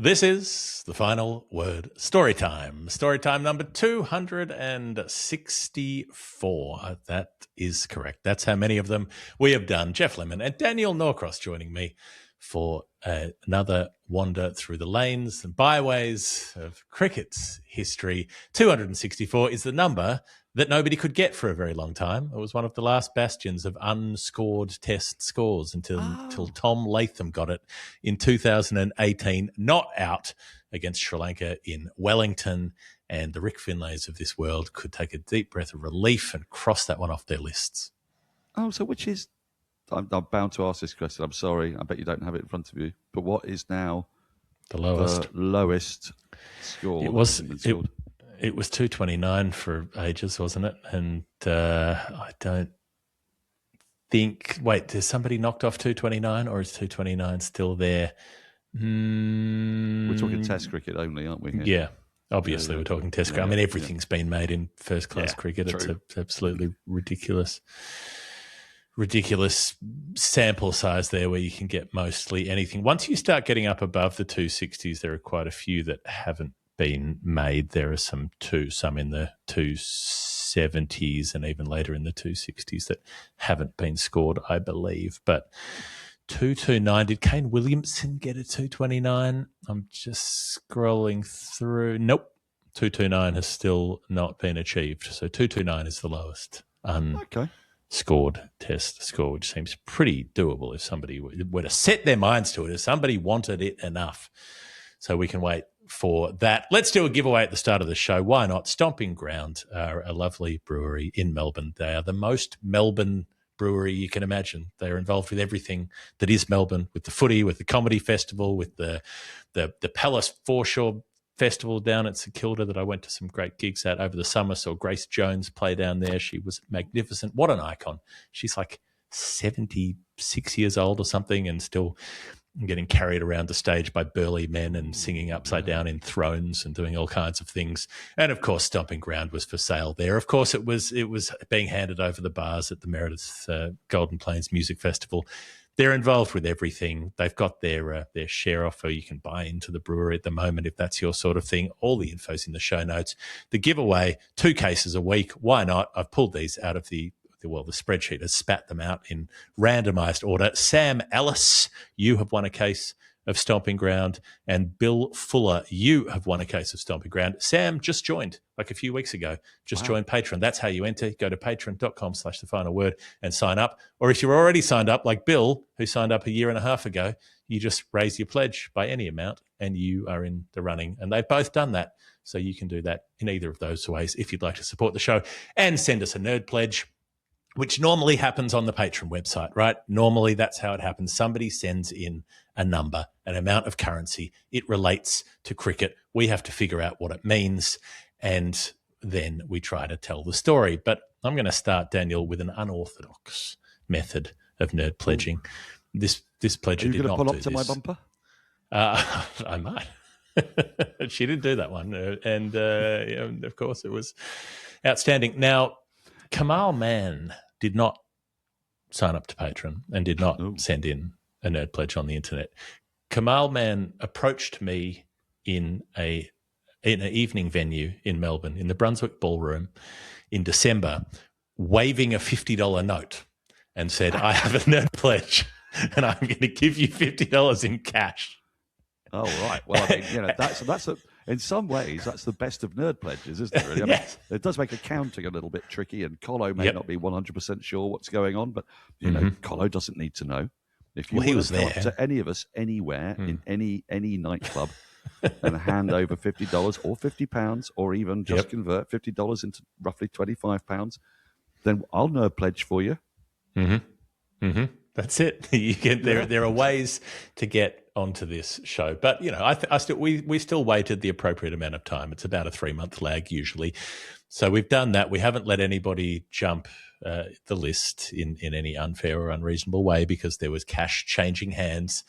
This is the final word story time. Story time number 264. That is correct. That's how many of them we have done. Geoff Lemon and Daniel Norcross joining me for another wander through the lanes and byways of cricket's history. 264 is the number that nobody could get for a very long time. It was one of the last bastions of unscored test scores until Tom Latham got it in 2018, not out against Sri Lanka in Wellington, and the Rick Finlays of this world could take a deep breath of relief and cross that one off their lists. Oh, so which is... I'm bound to ask this question. I'm sorry. I bet you don't have it in front of you. But what is now the lowest score? It was 229 for ages, wasn't it? And I don't think... Wait, has somebody knocked off 229 or is 229 still there? We're talking Test cricket only, aren't we? Here? Yeah, obviously we're talking Test cricket. I mean, everything's been made in first-class cricket. True. It's absolutely ridiculous sample size there where you can get mostly anything. Once you start getting up above the 260s, there are quite a few that haven't been made. There are some in the 270s and even later in the 260s that haven't been scored, I believe. But 229, did Kane Williamson get a 229? I'm just scrolling through. Nope. 229 has still not been achieved. So 229 is the lowest. Scored test score, which seems pretty doable if somebody were to set their minds to it, if somebody wanted it enough. So we can wait for that. Let's do a giveaway at the start of the show. Why not? Stomping Ground are a lovely brewery in Melbourne. They are the most Melbourne brewery you can imagine. They're involved with everything that is Melbourne, with the footy, with the comedy festival, with the Palace Foreshore Festival down at St Kilda that I went to some great gigs at over the summer. Saw Grace Jones play down there. She was magnificent. What an icon. She's like 76 years old or something and still getting carried around the stage by burly men and singing upside down in thrones and doing all kinds of things. And, of course, Stomping Ground was for sale there. Of course, it was being handed over the bars at the Meredith Golden Plains Music Festival. They're involved with everything. They've got their share offer. You can buy into the brewery at the moment if that's your sort of thing. All the info's in the show notes. The giveaway, 2 cases a week. Why not? I've pulled these out of the spreadsheet has spat them out in randomised order. Sam Ellis, you have won a case of Stomping Ground, and Bill Fuller, you have won a case of Stomping Ground. Sam just joined like a few weeks ago, joined Patreon. That's how you enter. Go to patreon.com/thefinalword and sign up. Or if you're already signed up, like Bill, who signed up a year and a half ago, you just raise your pledge by any amount and you are in the running. And they've both done that. So you can do that in either of those ways if you'd like to support the show and send us a nerd pledge, which normally happens on the Patreon website, right? Normally that's how it happens. Somebody sends in a number, an amount of currency. It relates to cricket. We have to figure out what it means, and then we try to tell the story. But I'm going to start, Daniel, with an unorthodox method of nerd pledging. This pledger did not do this. Are you going to pull up to my bumper? I might. She did do that one. And of course, it was outstanding. Now, Kamal Mann did not sign up to Patreon and did not send in a nerd pledge on the internet. Kamal Mann approached me in an evening venue in Melbourne, in the Brunswick Ballroom in December, waving a $50 note and said, I have a nerd pledge and I'm going to give you $50 in cash. Oh, right. Well, I mean, that's in some ways, that's the best of nerd pledges, isn't it, really? I mean, it does make accounting a little bit tricky, and Colo may not be 100% sure what's going on, but, you know, Colo doesn't need to know. If you he was there to any of us, anywhere, in any nightclub, and hand over $50 or £50, or even just convert $50 into roughly £25, then I'll nerd pledge for you. That's it. You get there are ways to get onto this show, but you know, we still waited the appropriate amount of time. It's about a 3-month lag usually, so we've done that. We haven't let anybody jump the list in any unfair or unreasonable way because there was cash changing hands,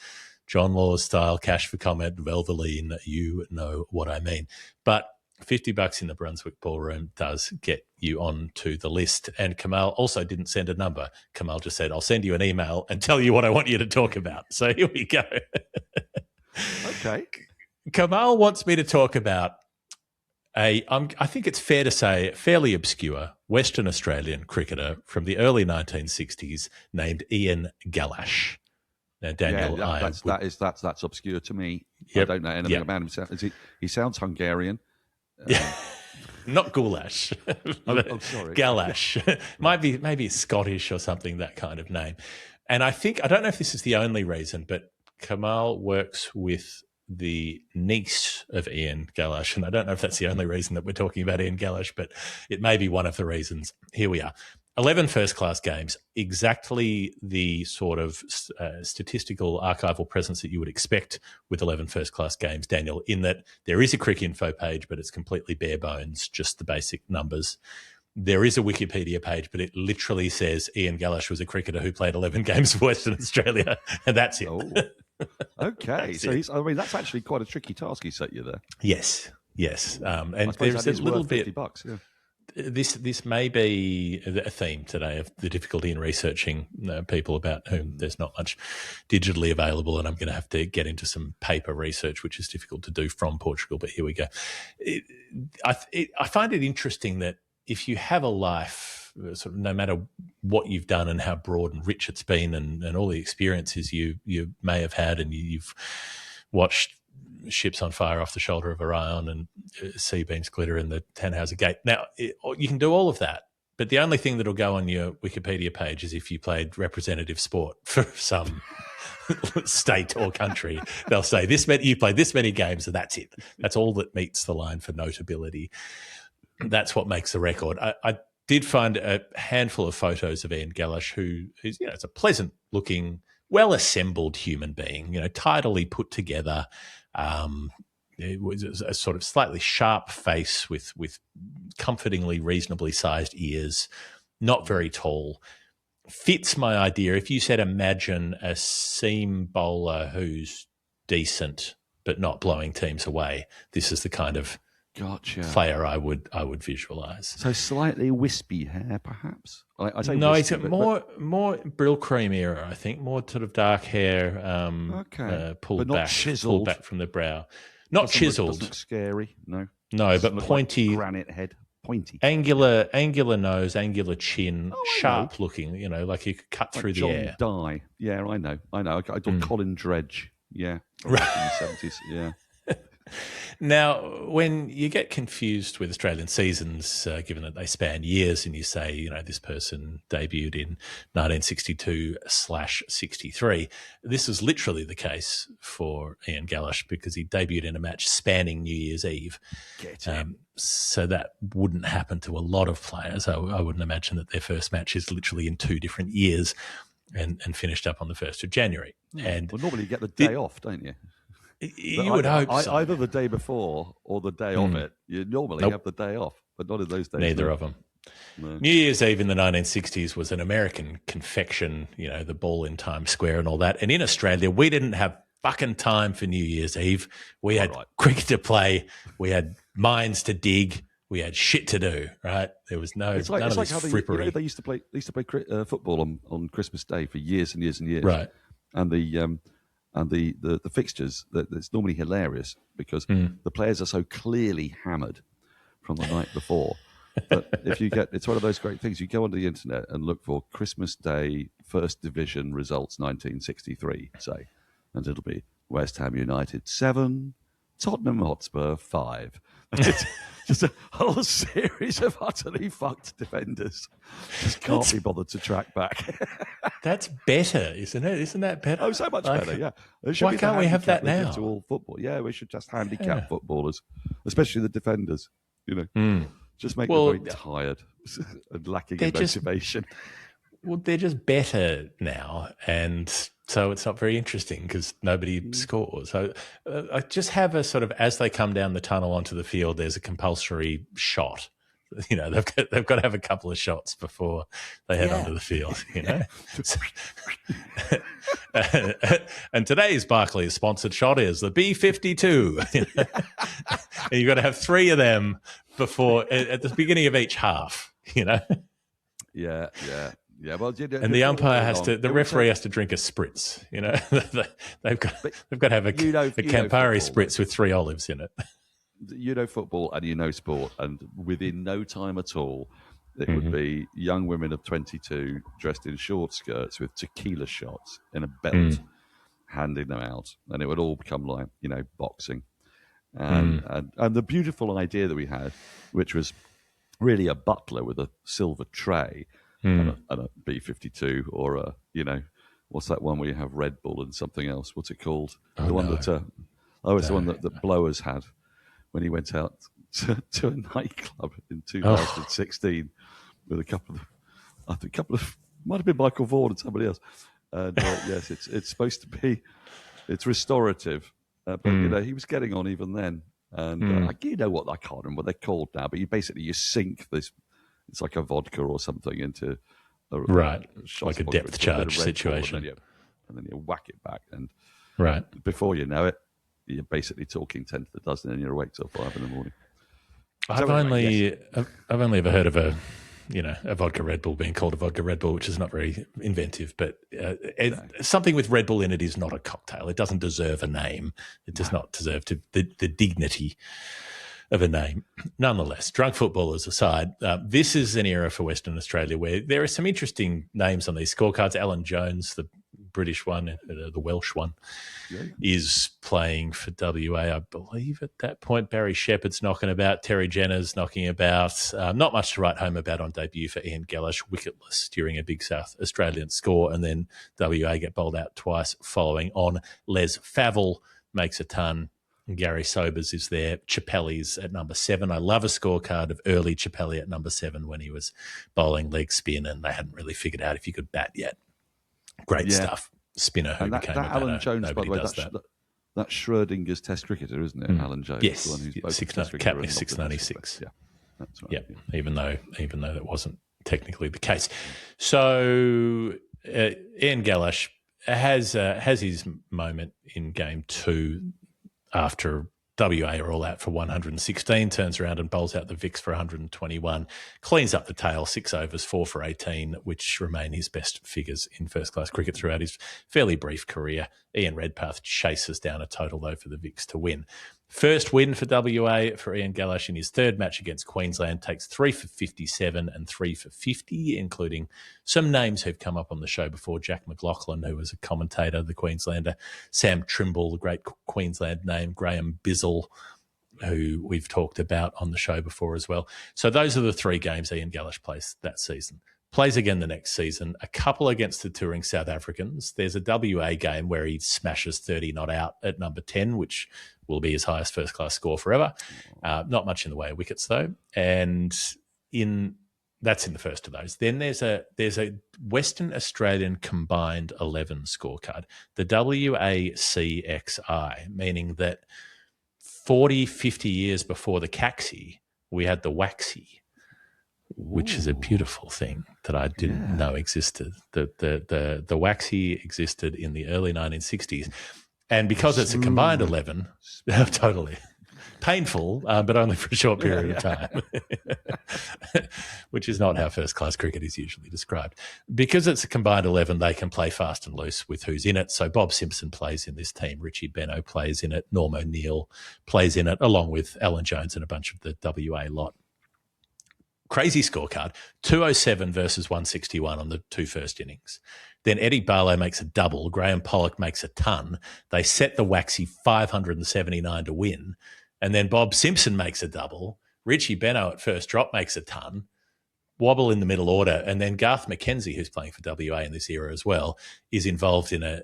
John Laws style, cash for comment, Valvoline. You know what I mean, but $50 in the Brunswick Ballroom does get you onto the list. And Kamal also didn't send a number. Kamal just said, I'll send you an email and tell you what I want you to talk about. So here we go. Okay. Kamal wants me to talk about I think it's fair to say, fairly obscure Western Australian cricketer from the early 1960s named Ian Galash. Now, Daniel, that's obscure to me. Yep, I don't know anything about him. He sounds Hungarian. Not goulash. Sorry. Galash. Maybe Scottish or something, that kind of name. And I don't know if this is the only reason, but Kamal works with the niece of Ian Galash, and I don't know if that's the only reason that we're talking about Ian Galash, but it may be one of the reasons. Here we are. 11 first-class games, exactly the sort of statistical archival presence that you would expect with 11 first-class games, Daniel, in that there is a Crick Info page, but it's completely bare bones, just the basic numbers. There is a Wikipedia page, but it literally says Ian Galash was a cricketer who played 11 games for Western Australia, and that's it. Oh. Okay, so that's actually quite a tricky task he set you there. Yes. And there's a little bit. $50, yeah. This may be a theme today of the difficulty in researching people about whom there's not much digitally available, and I'm going to have to get into some paper research, which is difficult to do from Portugal, but here we go. I find it interesting that if you have a life, sort of no matter what you've done and how broad and rich it's been and all the experiences you may have had, and you've watched ships on fire off the shoulder of Orion and sea beams glitter in the Tannhauser Gate. Now, you can do all of that, but the only thing that'll go on your Wikipedia page is if you played representative sport for some state or country. They'll say, you played this many games, and that's it. That's all that meets the line for notability. That's what makes the record. I did find a handful of photos of Ian Galash, who is, it's a pleasant-looking, well-assembled human being, tidily put together. It was a sort of slightly sharp face with comfortingly reasonably sized ears, not very tall. Fits my idea. If you said imagine a seam bowler who's decent but not blowing teams away, this is the kind of player I would visualise. So slightly wispy hair, perhaps. I say no, wispy, he's got more Brill Cream era, I think. More sort of dark hair, pulled back from the brow. Not chiseled. Doesn't look scary. No, but pointy, like granite head, pointy, angular nose, angular chin, sharp looking. Like you could cut through the air. Dye. Yeah, I know. I thought Colin Dredge. Yeah, right in the 70s. Yeah. Now, when you get confused with Australian seasons, given that they span years, and you say, this person debuted in 1962/63, this was literally the case for Ian Galash because he debuted in a match spanning New Year's Eve. So that wouldn't happen to a lot of players. I wouldn't imagine that their first match is literally in 2 different years and finished up on the 1st of January. And normally you get the day off, don't you? You would hope so. Either the day before or the day of it. You normally have the day off, but not in those days. Neither of them. No. New Year's Eve in the 1960s was an American confection, the ball in Times Square and all that. And in Australia, we didn't have fucking time for New Year's Eve. We had cricket to play. We had mines to dig. We had shit to do, right? There was none of this frippery. They used to play football on Christmas Day for years and years and years. Right. And the fixtures, it's normally hilarious because the players are so clearly hammered from the night before. But it's one of those great things. You go onto the internet and look for Christmas Day First Division results 1963, say, and it'll be West Ham United 7, Tottenham Hotspur 5. It's just a whole series of utterly fucked defenders. Just can't be bothered to track back. That's better, isn't it? Isn't that better? Oh, so much better, yeah. Why can't we have that now? To all football. Yeah, we should just handicap footballers, especially the defenders, Just make them very tired and lacking in motivation. They're just better now, and so it's not very interesting because nobody scores. So I just have a sort of, as they come down the tunnel onto the field, there's a compulsory shot. They've got to have a couple of shots before they head onto the field. And today's Barclays sponsored shot is the B-52. And you've got to have 3 of them before at the beginning of each half. Yeah. Yeah, well, and the umpire the referee has to drink a spritz. You know, they've got to have a Campari spritz with 3 olives in it. You know football and you know sport, and within no time at all, it would be young women of 22 dressed in short skirts with tequila shots in a belt, handing them out, and it would all become like, you know, boxing. And the beautiful idea that we had, which was really a butler with a silver tray and a B-52 or a, you know, what's that one where you have Red Bull and something else? What's it called? The one that Blowers had when he went out to a nightclub in 2016 with a couple of, might have been Michael Vaughan and somebody else. And yes, it's supposed to be, it's restorative. But, you know, he was getting on even then. And you know what, I can't remember what they're called now, but you sink this, it's like a vodka or something into like a depth charge situation. And then you whack it back. And before you know it, you're basically talking 10 to the dozen and you're awake till 5 in the morning. I've only ever heard of a vodka Red Bull being called a vodka Red Bull, which is not very inventive, but something with Red Bull in it is not a cocktail. It doesn't deserve a name. It does not deserve the dignity of a name. Nonetheless, drunk footballers aside, this is an era for Western Australia where there are some interesting names on these scorecards. Alan Jones, the British one, the Welsh one, is playing for WA, I believe, at that point. Barry Shepherd's knocking about. Terry Jenner's knocking about. Not much to write home about on debut for Ian Galash, wicketless during a big South Australian score, and then WA get bowled out twice following on. Les Favell makes a ton. Gary Sobers is there. Chappelli's at number 7. I love a scorecard of early Chappelli at number 7 when he was bowling leg spin and they hadn't really figured out if he could bat yet. Great stuff. Spinner who became a batter. Alan Jones, nobody by the way, does that. That's Schrodinger's test cricketer, isn't it? Alan Jones. Yes, the one who's both captain 696. Yeah, that's right. Yeah, even though that wasn't technically the case. So Ian Galash has his moment in game 2 after WA are all out for 116, turns around and bowls out the Vicks for 121, cleans up the tail, 6 overs, 4 for 18, which remain his best figures in first-class cricket throughout his fairly brief career. Ian Redpath chases down a total, though, for the Vicks to win. First win for WA for Ian Galash in his third match against Queensland, takes 3 for 57 and 3 for 50, including some names who've come up on the show before. Jack McLaughlin, who was a commentator, the Queenslander, Sam Trimble, the great Queensland name, Graham Bizzle, who we've talked about on the show before as well. So those are the 3 games Ian Galash plays that season. Plays again the next season, a couple against the touring South Africans. There's a WA game where he smashes 30 not out at number 10, which will be his highest first-class score forever. Not much in the way of wickets, though. And that's in the first of those. Then there's a Western Australian combined 11 scorecard, the WACXI, meaning that 40, 50 years before the Caxi, we had the Waxy, which is a beautiful thing that I didn't know existed. The Waxy existed in the early 1960s. And because it's a combined 11, totally painful, but only for a short period of time, which is not how first-class cricket is usually described. Because it's a combined 11, they can play fast and loose with who's in it. So Bob Simpson plays in this team. Richie Benno plays in it. Norm O'Neill plays in it, along with Alan Jones and a bunch of the WA lot. Crazy scorecard, 207 versus 161 on the 2 first innings. Then Eddie Barlow makes a double. Graham Pollock makes a ton. They set the Waxy 579 to win. And then Bob Simpson makes a double. Richie Benno at first drop makes a ton. Wobble in the middle order. And then Garth McKenzie, who's playing for WA in this era as well, is involved in a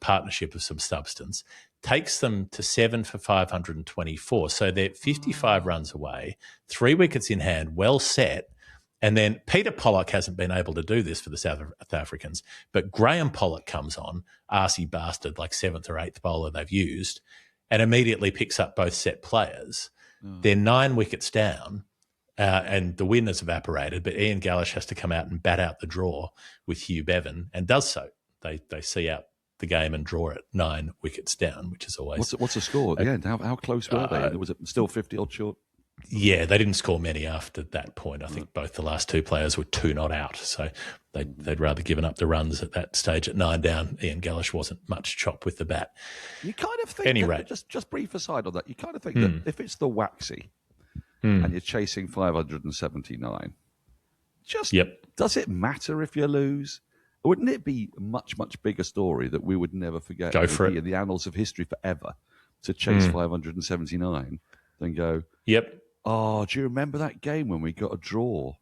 partnership of some substance. Takes them to 7 for 524. So they're 55 runs away, 3 wickets in hand, well set. And then Peter Pollock hasn't been able to do this for the South Africans, but Graham Pollock comes on, arsey bastard, like 7th or 8th bowler they've used, and immediately picks up both set players. They're 9 wickets down, and the win has evaporated, but Ian Galash has to come out and bat out the draw with Hugh Bevan, and does so. They see out the game and draw it 9 wickets down, which is always... What's the score at the end? How close were they? Was it still 50 odd short? Yeah, they didn't score many after that point. I think both the last two players were 2 not out, so they'd rather given up the runs at that stage at 9 down. Ian Galash wasn't much chop with the bat. You kind of think, Any rate. just brief aside on that, you kind of think that if it's the waxy and you're chasing 579, does it matter if you lose? Wouldn't it be a much, much bigger story that we would never forget? Go for it. In the annals of history forever to chase 579 than go, oh, do you remember that game when we got a draw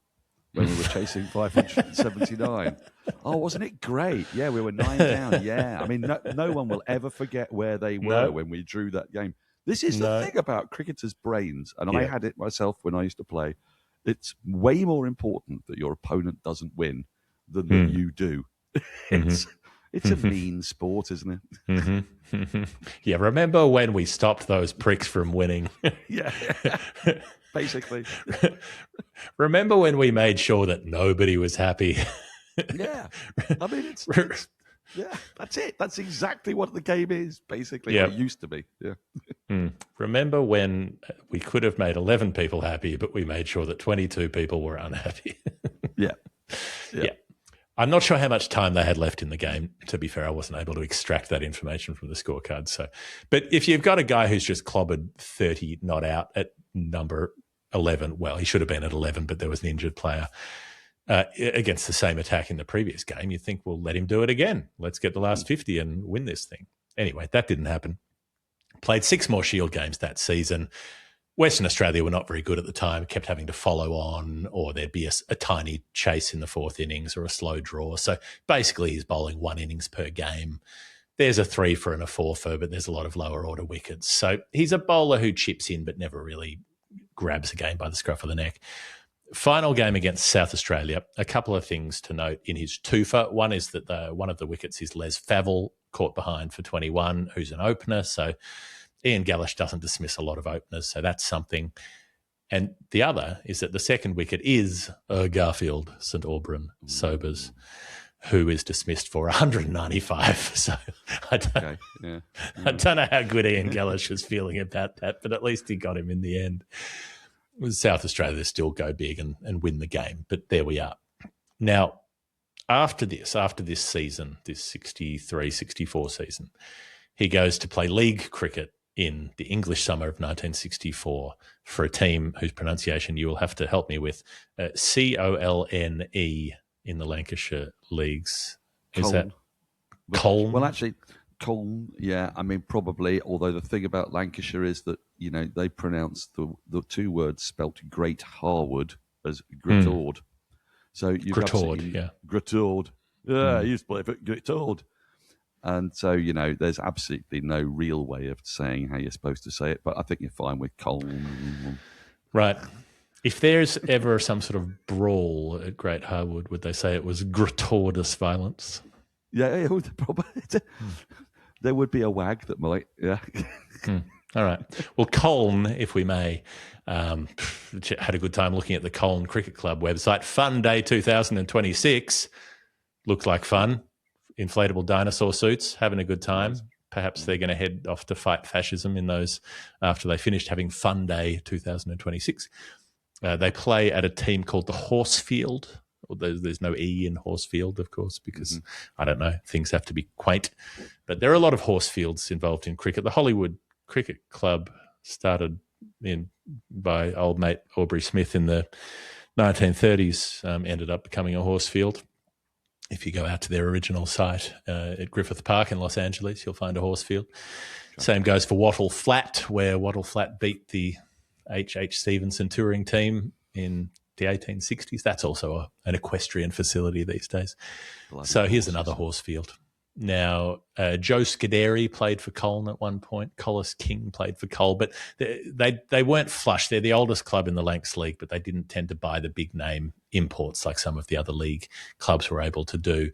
when we were chasing 579? Oh, wasn't it great? Yeah, we were 9 down. Yeah. I mean, no one will ever forget where they were when we drew that game. This is the thing about cricketers' brains, and I had it myself when I used to play. It's way more important that your opponent doesn't win than that you do. It's a mean sport, isn't it? Yeah, remember when we stopped those pricks from winning? Yeah, basically. Remember when we made sure that nobody was happy? Yeah, I mean, it's that's it. That's exactly what the game is, basically. It used to be. Yeah. Remember when we could have made 11 people happy, but we made sure that 22 people were unhappy? Yeah. I'm not sure how much time they had left in the game. To be fair, I wasn't able to extract that information from the scorecard. But if you've got a guy who's just clobbered 30 not out at number 11, well, he should have been at 11, but there was an injured player against the same attack in the previous game, you think, well, let him do it again. Let's get the last 50 and win this thing. Anyway, that didn't happen. Played 6 more Shield games that season. Western Australia were not very good at the time, kept having to follow on, or there'd be a tiny chase in the 4th innings or a slow draw. So basically he's bowling 1 innings per game. There's a 3 for and a 4 for, but there's a lot of lower order wickets. So he's a bowler who chips in but never really grabs a game by the scruff of the neck. Final game against South Australia, a couple of things to note in his twofer. One is that one of the wickets is Les Favell, caught behind for 21, who's an opener. So Ian Galash doesn't dismiss a lot of openers, so that's something. And the other is that the second wicket is Garfield St Albran Sobers, who is dismissed for 195. So I don't know how good Ian Galash was feeling about that, but at least he got him in the end. South Australia still go big and win the game, but there we are. Now, after this season, this 63-64 season, he goes to play league cricket in the English summer of 1964 for a team whose pronunciation you will have to help me with, Colne in the Lancashire leagues. Is that Colne? Well, actually, Colne, yeah. I mean, probably, although the thing about Lancashire is that, they pronounce the 2 words spelt Great Harwood as Gritord. So you've Gritord. Yeah, I used to play for Gritord. And so, there's absolutely no real way of saying how you're supposed to say it, but I think you're fine with Colne. Right. If there's ever some sort of brawl at Great Harwood, would they say it was gratuitous violence? Yeah, probably. There would be a wag that might, yeah. All right. Well, Colne, if we may, had a good time looking at the Colne Cricket Club website. Fun Day 2026. Looks like fun. Inflatable dinosaur suits, having a good time. Perhaps they're going to head off to fight fascism in those after they finished having Fun Day 2026. They play at a team called the Horsefield. There's no E in Horsefield, of course, because, I don't know, things have to be quaint. But there are a lot of Horsefields involved in cricket. The Hollywood Cricket Club started by old mate Aubrey Smith in the 1930s, ended up becoming a Horsefield. If you go out to their original site at Griffith Park in Los Angeles, you'll find a Horsefield. Same goes for Wattle Flat, where Wattle Flat beat the H.H. Stevenson touring team in the 1860s. That's also an equestrian facility these days. So here's another Horsefield. Now, Joe Scuderi played for Colne at one point. Collis King played for Cole, but they weren't flush. They're the oldest club in the Lancs League, but they didn't tend to buy the big name imports like some of the other league clubs were able to do.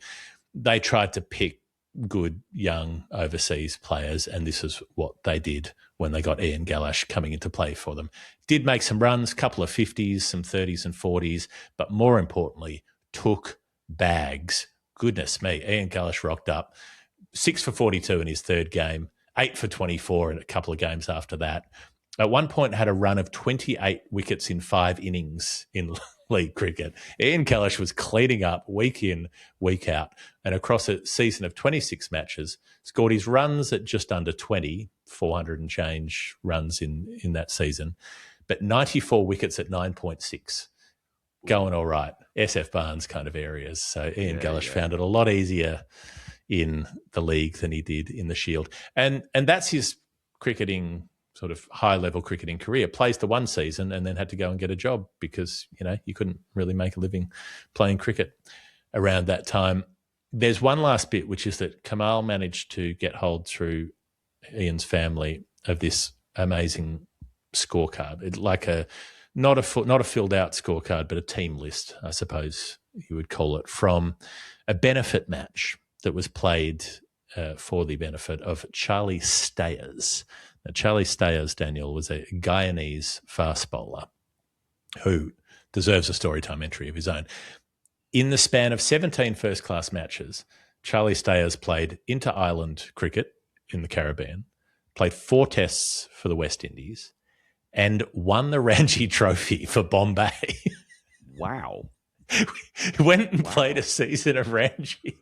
They tried to pick good young overseas players, and this is what they did when they got Ian Galash coming into play for them. Did make some runs, couple of 50s, some 30s and 40s, but more importantly, took bags. Goodness me, Ian Galash rocked up 6 for 42 in his third game, 8 for 24 in a couple of games after that. At one point had a run of 28 wickets in 5 innings in league cricket. Ian Galash was cleaning up week in, week out, and across a season of 26 matches, scored his runs at just under 20, 400 and change runs in that season, but 94 wickets at 9.6. Going all right. SF Barnes kind of areas. So Ian Galash found it a lot easier in the league than he did in the Shield. And that's his cricketing, sort of high-level cricketing career. Plays the one season and then had to go and get a job because, you couldn't really make a living playing cricket around that time. There's one last bit, which is that Kamal managed to get hold through Ian's family of this amazing scorecard. Not a filled-out scorecard, but a team list, I suppose you would call it, from a benefit match that was played for the benefit of Charlie Stayers. Now, Charlie Stayers, Daniel, was a Guyanese fast bowler who deserves a storytime entry of his own. In the span of 17 first-class matches, Charlie Stayers played inter-island cricket in the Caribbean, played 4 tests for the West Indies, and won the Ranji Trophy for Bombay. Wow. Went and played a season of Ranji,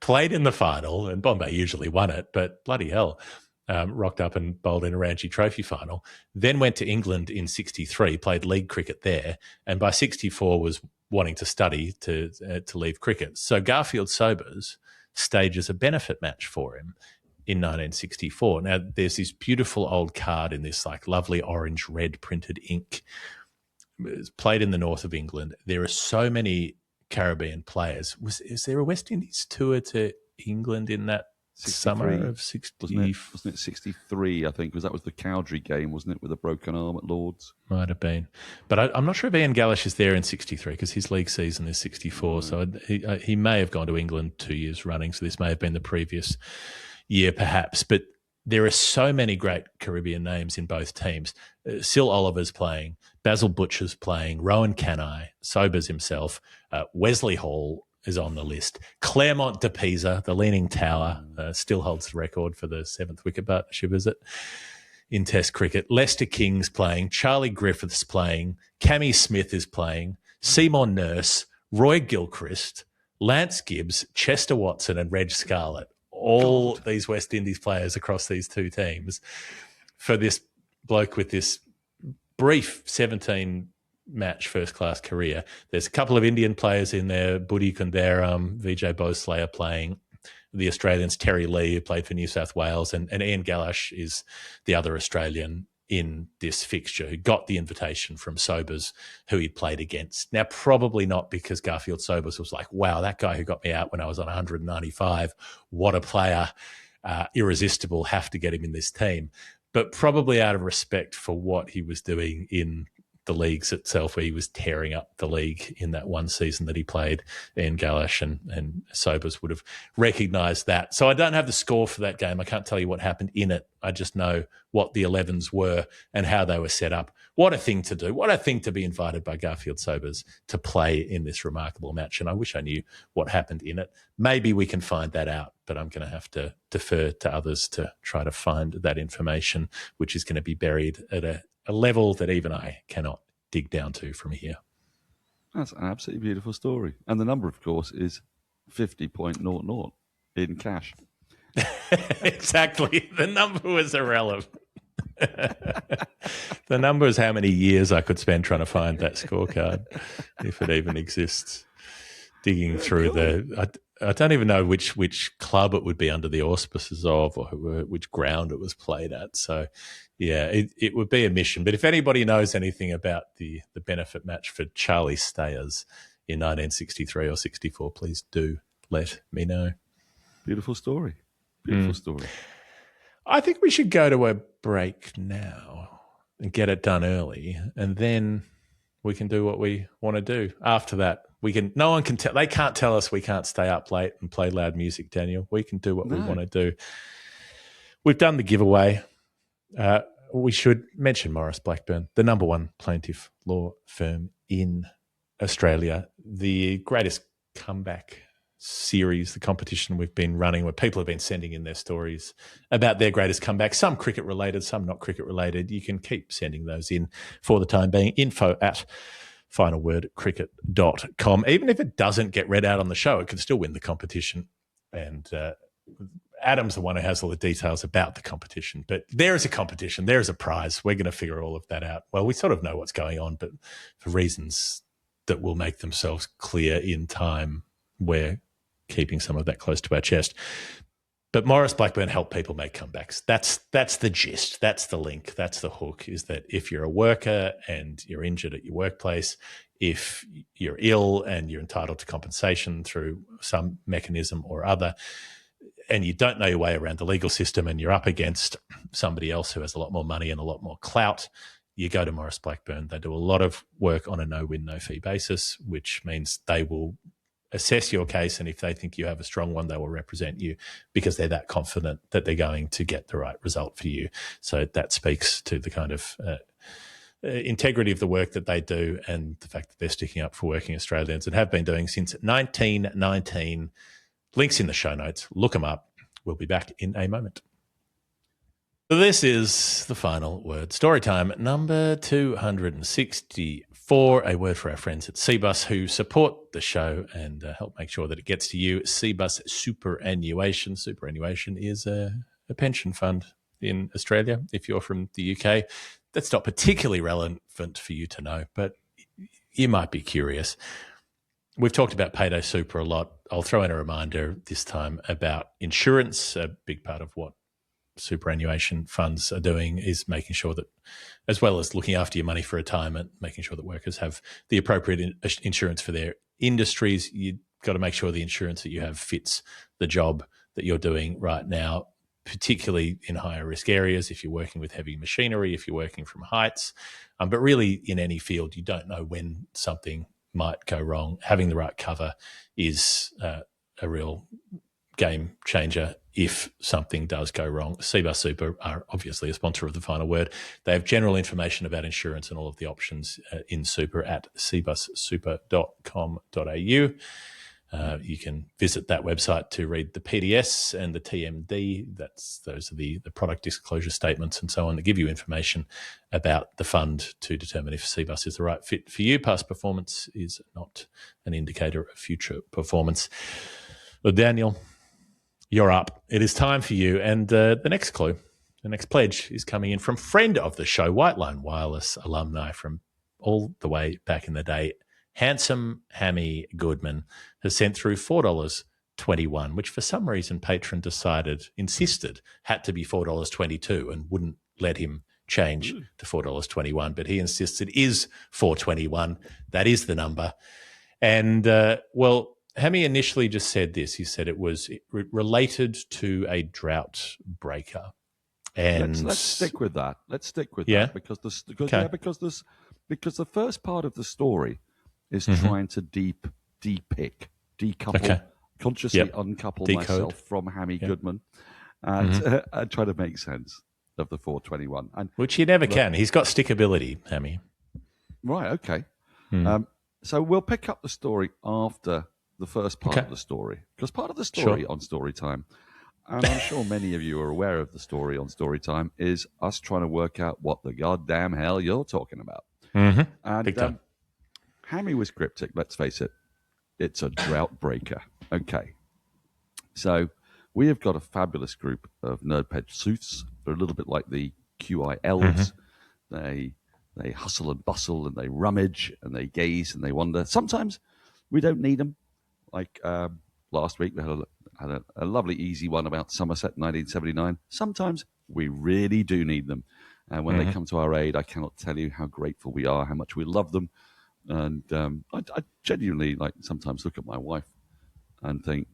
played in the final, and Bombay usually won it, but bloody hell, rocked up and bowled in a Ranji Trophy final. Then went to England in 63, played league cricket there, and by 64 was wanting to study to leave cricket. So Garfield Sobers stages a benefit match for him in 1964. Now, there's this beautiful old card in this lovely orange-red printed ink. It's played in the north of England. There are so many Caribbean players. Is there a West Indies tour to England in that summer of 60? Wasn't it 63, I think, because that was the Cowdrey game, wasn't it, with a broken arm at Lord's? Might have been. But I'm not sure if Ian Galash is there in 63 because his league season is 64. So he may have gone to England 2 years running, so this may have been the previous year perhaps. But there are so many great Caribbean names in both teams. Sil Oliver's playing, Basil Butcher's playing, Rowan Canai, Sobers himself, Wesley Hall is on the list. Claremont de Pisa, the Leaning Tower, still holds the record for the 7th wicket partnership, is it, in Test cricket. Lester King's playing, Charlie Griffiths playing, Cammy Smith is playing, Seymour Nurse, Roy Gilchrist, Lance Gibbs, Chester Watson and Reg Scarlett. All these West Indies players across these two teams for this bloke with this brief 17-match first-class career. There's a couple of Indian players in there, Budi Kundaram, Vijay Boslayer playing, the Australians, Terry Lee, who played for New South Wales, and Ian Galash is the other Australian in this fixture who got the invitation from Sobers, who he played against. Now, probably not because Garfield Sobers was like, wow, that guy who got me out when I was on 195, what a player, irresistible, have to get him in this team. But probably out of respect for what he was doing in the leagues itself, where he was tearing up the league in that one season that he played. Ian Galash and Sobers would have recognised that. So I don't have the score for that game. I can't tell you what happened in it. I just know what the 11s were and how they were set up. What a thing to do. What a thing to be invited by Garfield Sobers to play in this remarkable match. And I wish I knew what happened in it. Maybe we can find that out, but I'm going to have to defer to others to try to find that information, which is going to be buried at a level that even I cannot dig down to from here. That's an absolutely beautiful story. And the number, of course, is 50.00 in cash. Exactly. The number was irrelevant. The number is how many years I could spend trying to find that scorecard, if it even exists. Digging through I don't even know which club it would be under the auspices of or which ground it was played at. So, yeah, it would be a mission. But if anybody knows anything about the benefit match for Charlie Stayers in 1963 or 64, please do let me know. Beautiful story. Beautiful story. I think we should go to a break now and get it done early, and then we can do what we want to do. After that, no one can tell. They can't tell us we can't stay up late and play loud music, Daniel. We can do what we want to do. We've done the giveaway. We should mention Maurice Blackburn, the number one plaintiff law firm in Australia, the greatest comeback series, the competition we've been running, where people have been sending in their stories about their greatest comebacks, some cricket related, some not cricket related. You can keep sending those in for the time being. info@finalwordcricket.com. Even if it doesn't get read out on the show, it can still win the competition. And Adam's the one who has all the details about the competition. But there is a competition. There is a prize. We're going to figure all of that out. Well, we sort of know what's going on, but for reasons that will make themselves clear in time, we're keeping some of that close to our chest. But Maurice Blackburn helped people make comebacks. That's the gist. That's the link. That's the hook, is that if you're a worker and you're injured at your workplace, if you're ill and you're entitled to compensation through some mechanism or other, and you don't know your way around the legal system and you're up against somebody else who has a lot more money and a lot more clout, you go to Maurice Blackburn. They do a lot of work on a no-win, no-fee basis, which means they will assess your case, and if they think you have a strong one, they will represent you because they're that confident that they're going to get the right result for you. So that speaks to the kind of integrity of the work that they do and the fact that they're sticking up for working Australians and have been doing since 1919. Links in the show notes. Look them up. We'll be back in a moment. This is the final word. Storytime number 264. A word for our friends at Cbus who support the show and help make sure that it gets to you. Cbus Superannuation. Superannuation is a pension fund in Australia. If you're from the UK, that's not particularly relevant for you to know, but you might be curious. We've talked about payday super a lot. I'll throw in a reminder this time about insurance. A big part of what superannuation funds are doing is making sure that, as well as looking after your money for retirement, making sure that workers have the appropriate insurance for their industries. You've got to make sure the insurance that you have fits the job that you're doing right now, particularly in higher risk areas, if you're working with heavy machinery, if you're working from heights. But really in any field, you don't know when something might go wrong. Having the right cover is a real game changer if something does go wrong. Cbus Super are obviously a sponsor of The Final Word. They have general information about insurance and all of the options in super at cbussuper.com.au. You can visit that website to read the PDS and the TMD. Those are the product disclosure statements and so on that give you information about the fund to determine if Cbus is the right fit for you. Past performance is not an indicator of future performance. Well, Daniel, you're up. It is time for you. And the next clue, the next pledge is coming in from friend of the show, White Line Wireless alumni from all the way back in the day. Handsome Hammy Goodman has sent through $4.21, which for some reason patron insisted had to be $4.22 and wouldn't let him change to $4.21. But he insists it is $4.21. That is the number. And, well, Hammy initially just said this. He said it was related to a drought breaker. And let's stick with that. That because the first part of the story is trying to decouple, consciously uncouple Decode. Myself from Hammy Goodman and try to make sense of the 421. Which he never can. He's got stickability, Hammy. Right, okay. So we'll pick up the story after the first part of the story, because part of the story on Storytime, and I'm sure many of you are aware of the story on Storytime, is us trying to work out what the goddamn hell you're talking about. And Big time. Hammy was cryptic, let's face it. It's a drought breaker. Okay. So we have got a fabulous group of nerd-ped sleuths. They're a little bit like the QI elves. They hustle and bustle and they rummage and they gaze and they wonder. Sometimes we don't need them. Like last week, we had a lovely, easy one about Somerset 1979. Sometimes we really do need them. And when they come to our aid, I cannot tell you how grateful we are, how much we love them. And I genuinely, sometimes look at my wife and think,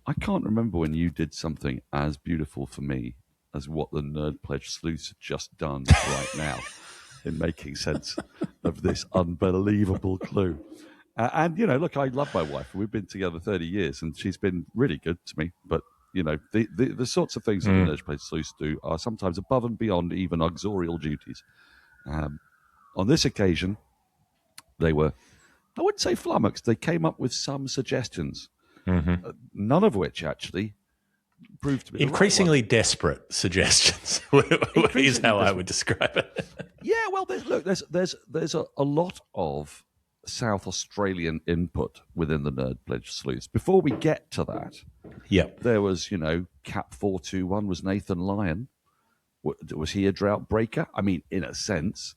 I can't remember when you did something as beautiful for me as what the Nerd Pledge Sleuths have just done right now in making sense of this unbelievable clue. And, look, I love my wife. We've been together 30 years, and she's been really good to me. But, the sorts of things that the Nerd Pledge Sleuths do are sometimes above and beyond even auxiliary duties. On this occasion, they were, I wouldn't say flummoxed. They came up with some suggestions. none of which actually proved to be increasingly desperate suggestions is how I would describe it. Yeah, well, there's a lot of South Australian input within the Nerd Pledge sleuths. Before we get to that, there was, Cap 421 was Nathan Lyon. Was he a drought breaker? I mean, in a sense,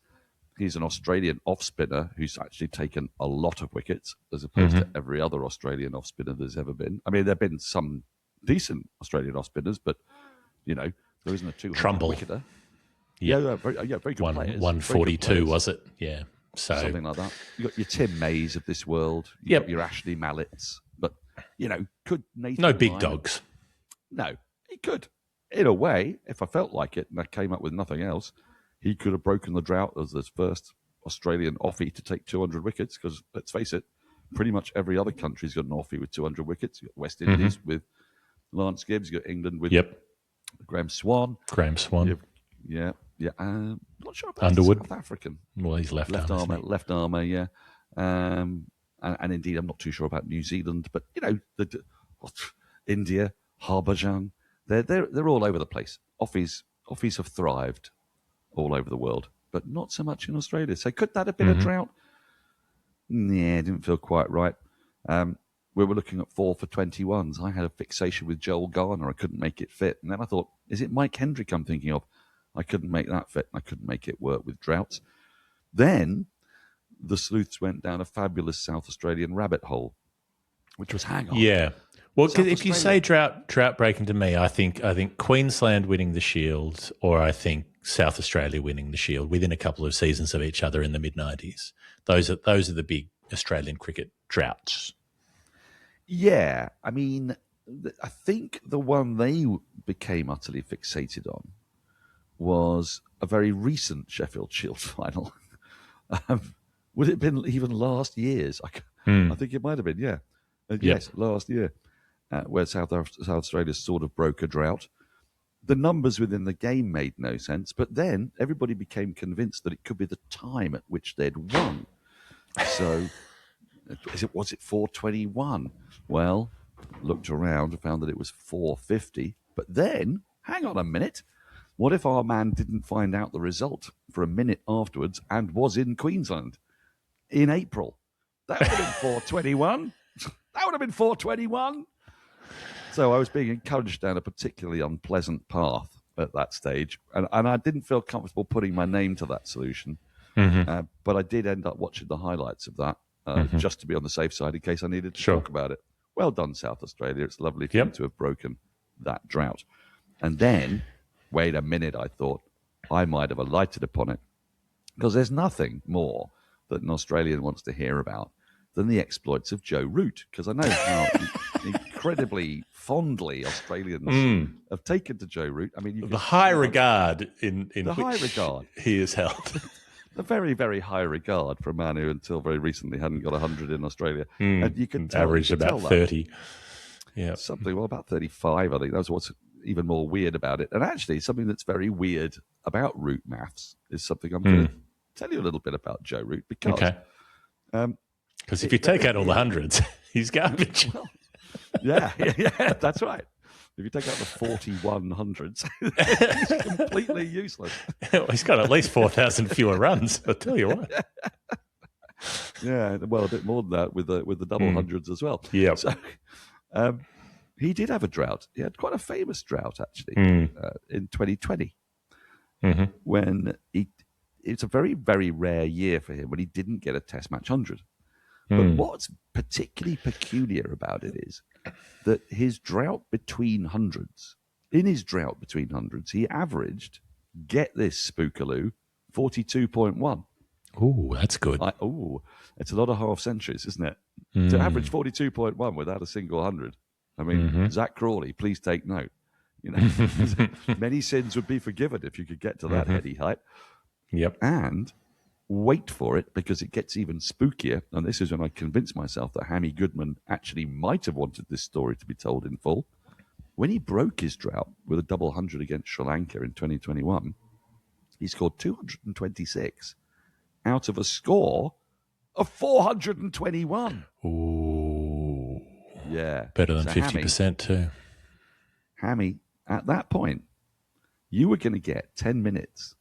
he's an Australian off-spinner who's actually taken a lot of wickets as opposed to every other Australian off-spinner there's ever been. I mean, there have been some decent Australian off-spinners, but, there isn't a 200-wicketer. Yeah, very good players. 142, was it? Yeah. So something like that. You got your Tim Mays of this world. You got your Ashley Mallets. But, could Nathan no big Lyon, dogs. No, he could. In a way, if I felt like it and I came up with nothing else, he could have broken the drought as the first Australian offie to take 200 wickets because, let's face it, pretty much every other country's got an offie with 200 wickets. You've got West Indies with Lance Gibbs. You've got England with Graham Swan. Not sure about Underwood. South African. Well, he's left armour, yeah. And indeed, I'm not too sure about New Zealand, but, India, Harbhajan, they're all over the place. Offies have thrived all over the world, but not so much in Australia. So could that have been a drought? Yeah, it didn't feel quite right. We were looking at 4 for 21s. I had a fixation with Joel Garner. I couldn't make it fit. And then I thought, is it Mike Hendrick I'm thinking of? I couldn't make that fit. I couldn't make it work with droughts. Then the sleuths went down a fabulous South Australian rabbit hole, which was hang on. Yeah. Well, if you say drought breaking to me, I think Queensland winning the Shield, or I think South Australia winning the Shield within a couple of seasons of each other in the mid-90s. Those are the big Australian cricket droughts. Yeah, I mean, I think the one they became utterly fixated on was a very recent Sheffield Shield final. Would it have been even last year's? I think it might have been, yeah. Yes, last year, where South Australia sort of broke a drought. The numbers within the game made no sense, but then everybody became convinced that it could be the time at which they'd won. So, was it 421? Well, looked around and found that it was 450. But then, hang on a minute. What if our man didn't find out the result for a minute afterwards and was in Queensland in April? That would have been 421. That would have been 421. So I was being encouraged down a particularly unpleasant path at that stage. And I didn't feel comfortable putting my name to that solution. But I did end up watching the highlights of that just to be on the safe side in case I needed to talk about it. Well done, South Australia. It's lovely for you to have broken that drought. And then, wait a minute, I thought, I might have alighted upon it. Because there's nothing more that an Australian wants to hear about than the exploits of Joe Root. Because I know how incredibly fondly Australians have taken to Joe Root. I mean, the high regard in the high regard he is held. A very, very high regard for a man who until very recently hadn't got 100 in Australia. And you can tell, averaged about 30. Yeah. Something, about 35, I think. That's what's even more weird about it. And actually, something that's very weird about Root maths is something I'm going to tell you a little bit about Joe Root. Because if you take out all the hundreds, he's garbage. Well, yeah, that's right. If you take out the 4100s, he's completely useless. Well, he's got at least 4,000 fewer runs, I'll tell you what. Yeah, well, a bit more than that with the double hundreds as well. Yeah. So he did have a drought. He had quite a famous drought, actually, in 2020, when it's a very, very rare year for him when he didn't get a Test match 100. But what's particularly peculiar about it is that his drought between hundreds, he averaged, get this, Spookaloo, 42.1. Oh, that's good. It's a lot of half centuries, isn't it? To average 42.1 without a single 100. I mean, Zach Crawley, please take note. Many sins would be forgiven if you could get to that heady height. Yep. And wait for it, because it gets even spookier. And this is when I convinced myself that Hammy Goodman actually might have wanted this story to be told in full. When he broke his drought with a double 100 against Sri Lanka in 2021, he scored 226 out of a score of 421. Ooh. Yeah. Better than So 50% too. Hammy, at that point, you were going to get 10 minutes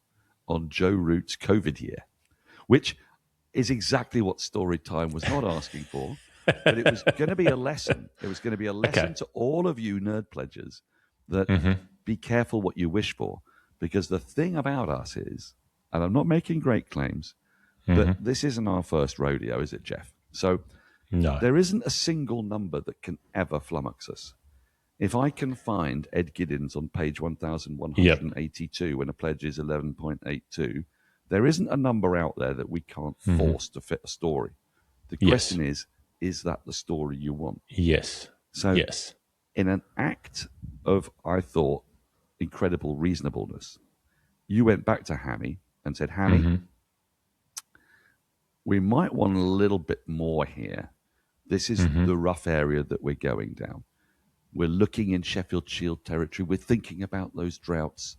on Joe Root's COVID year, which is exactly what Storytime was not asking for, but it was going to be a lesson. It was going to be a lesson to all of you nerd pledgers that be careful what you wish for, because the thing about us is, and I'm not making great claims, but this isn't our first rodeo, is it, Geoff? So No. there isn't a single number that can ever flummox us. If I can find Ed Giddins on page 1182 when a pledge is 11.82, there isn't a number out there that we can't force to fit a story. The question is that the story you want? Yes. So in an act of, I thought, incredible reasonableness, you went back to Hammy and said, Hammy, we might want a little bit more here. This is the rough area that we're going down. We're looking in Sheffield Shield territory. We're thinking about those droughts.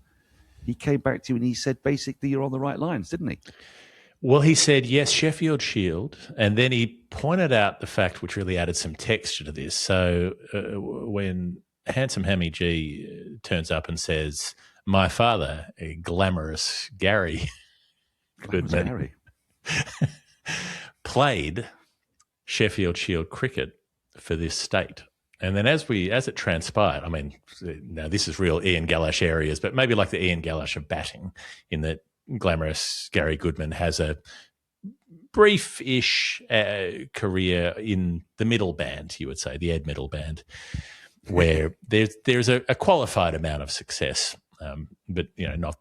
He came back to you and he said, basically, you're on the right lines, didn't he? Well, he said, yes, Sheffield Shield. And then he pointed out the fact which really added some texture to this. So when Handsome Hammy G turns up and says, my father, Glamorous Gary Goodman, played Sheffield Shield cricket for this state. And then as it transpired, I mean, now this is real Ian Galash areas, but maybe like the Ian Galash of batting, in that Glamorous Gary Goodman has a brief-ish career in the middle band, you would say, the Ed middle band, where there's a qualified amount of success, but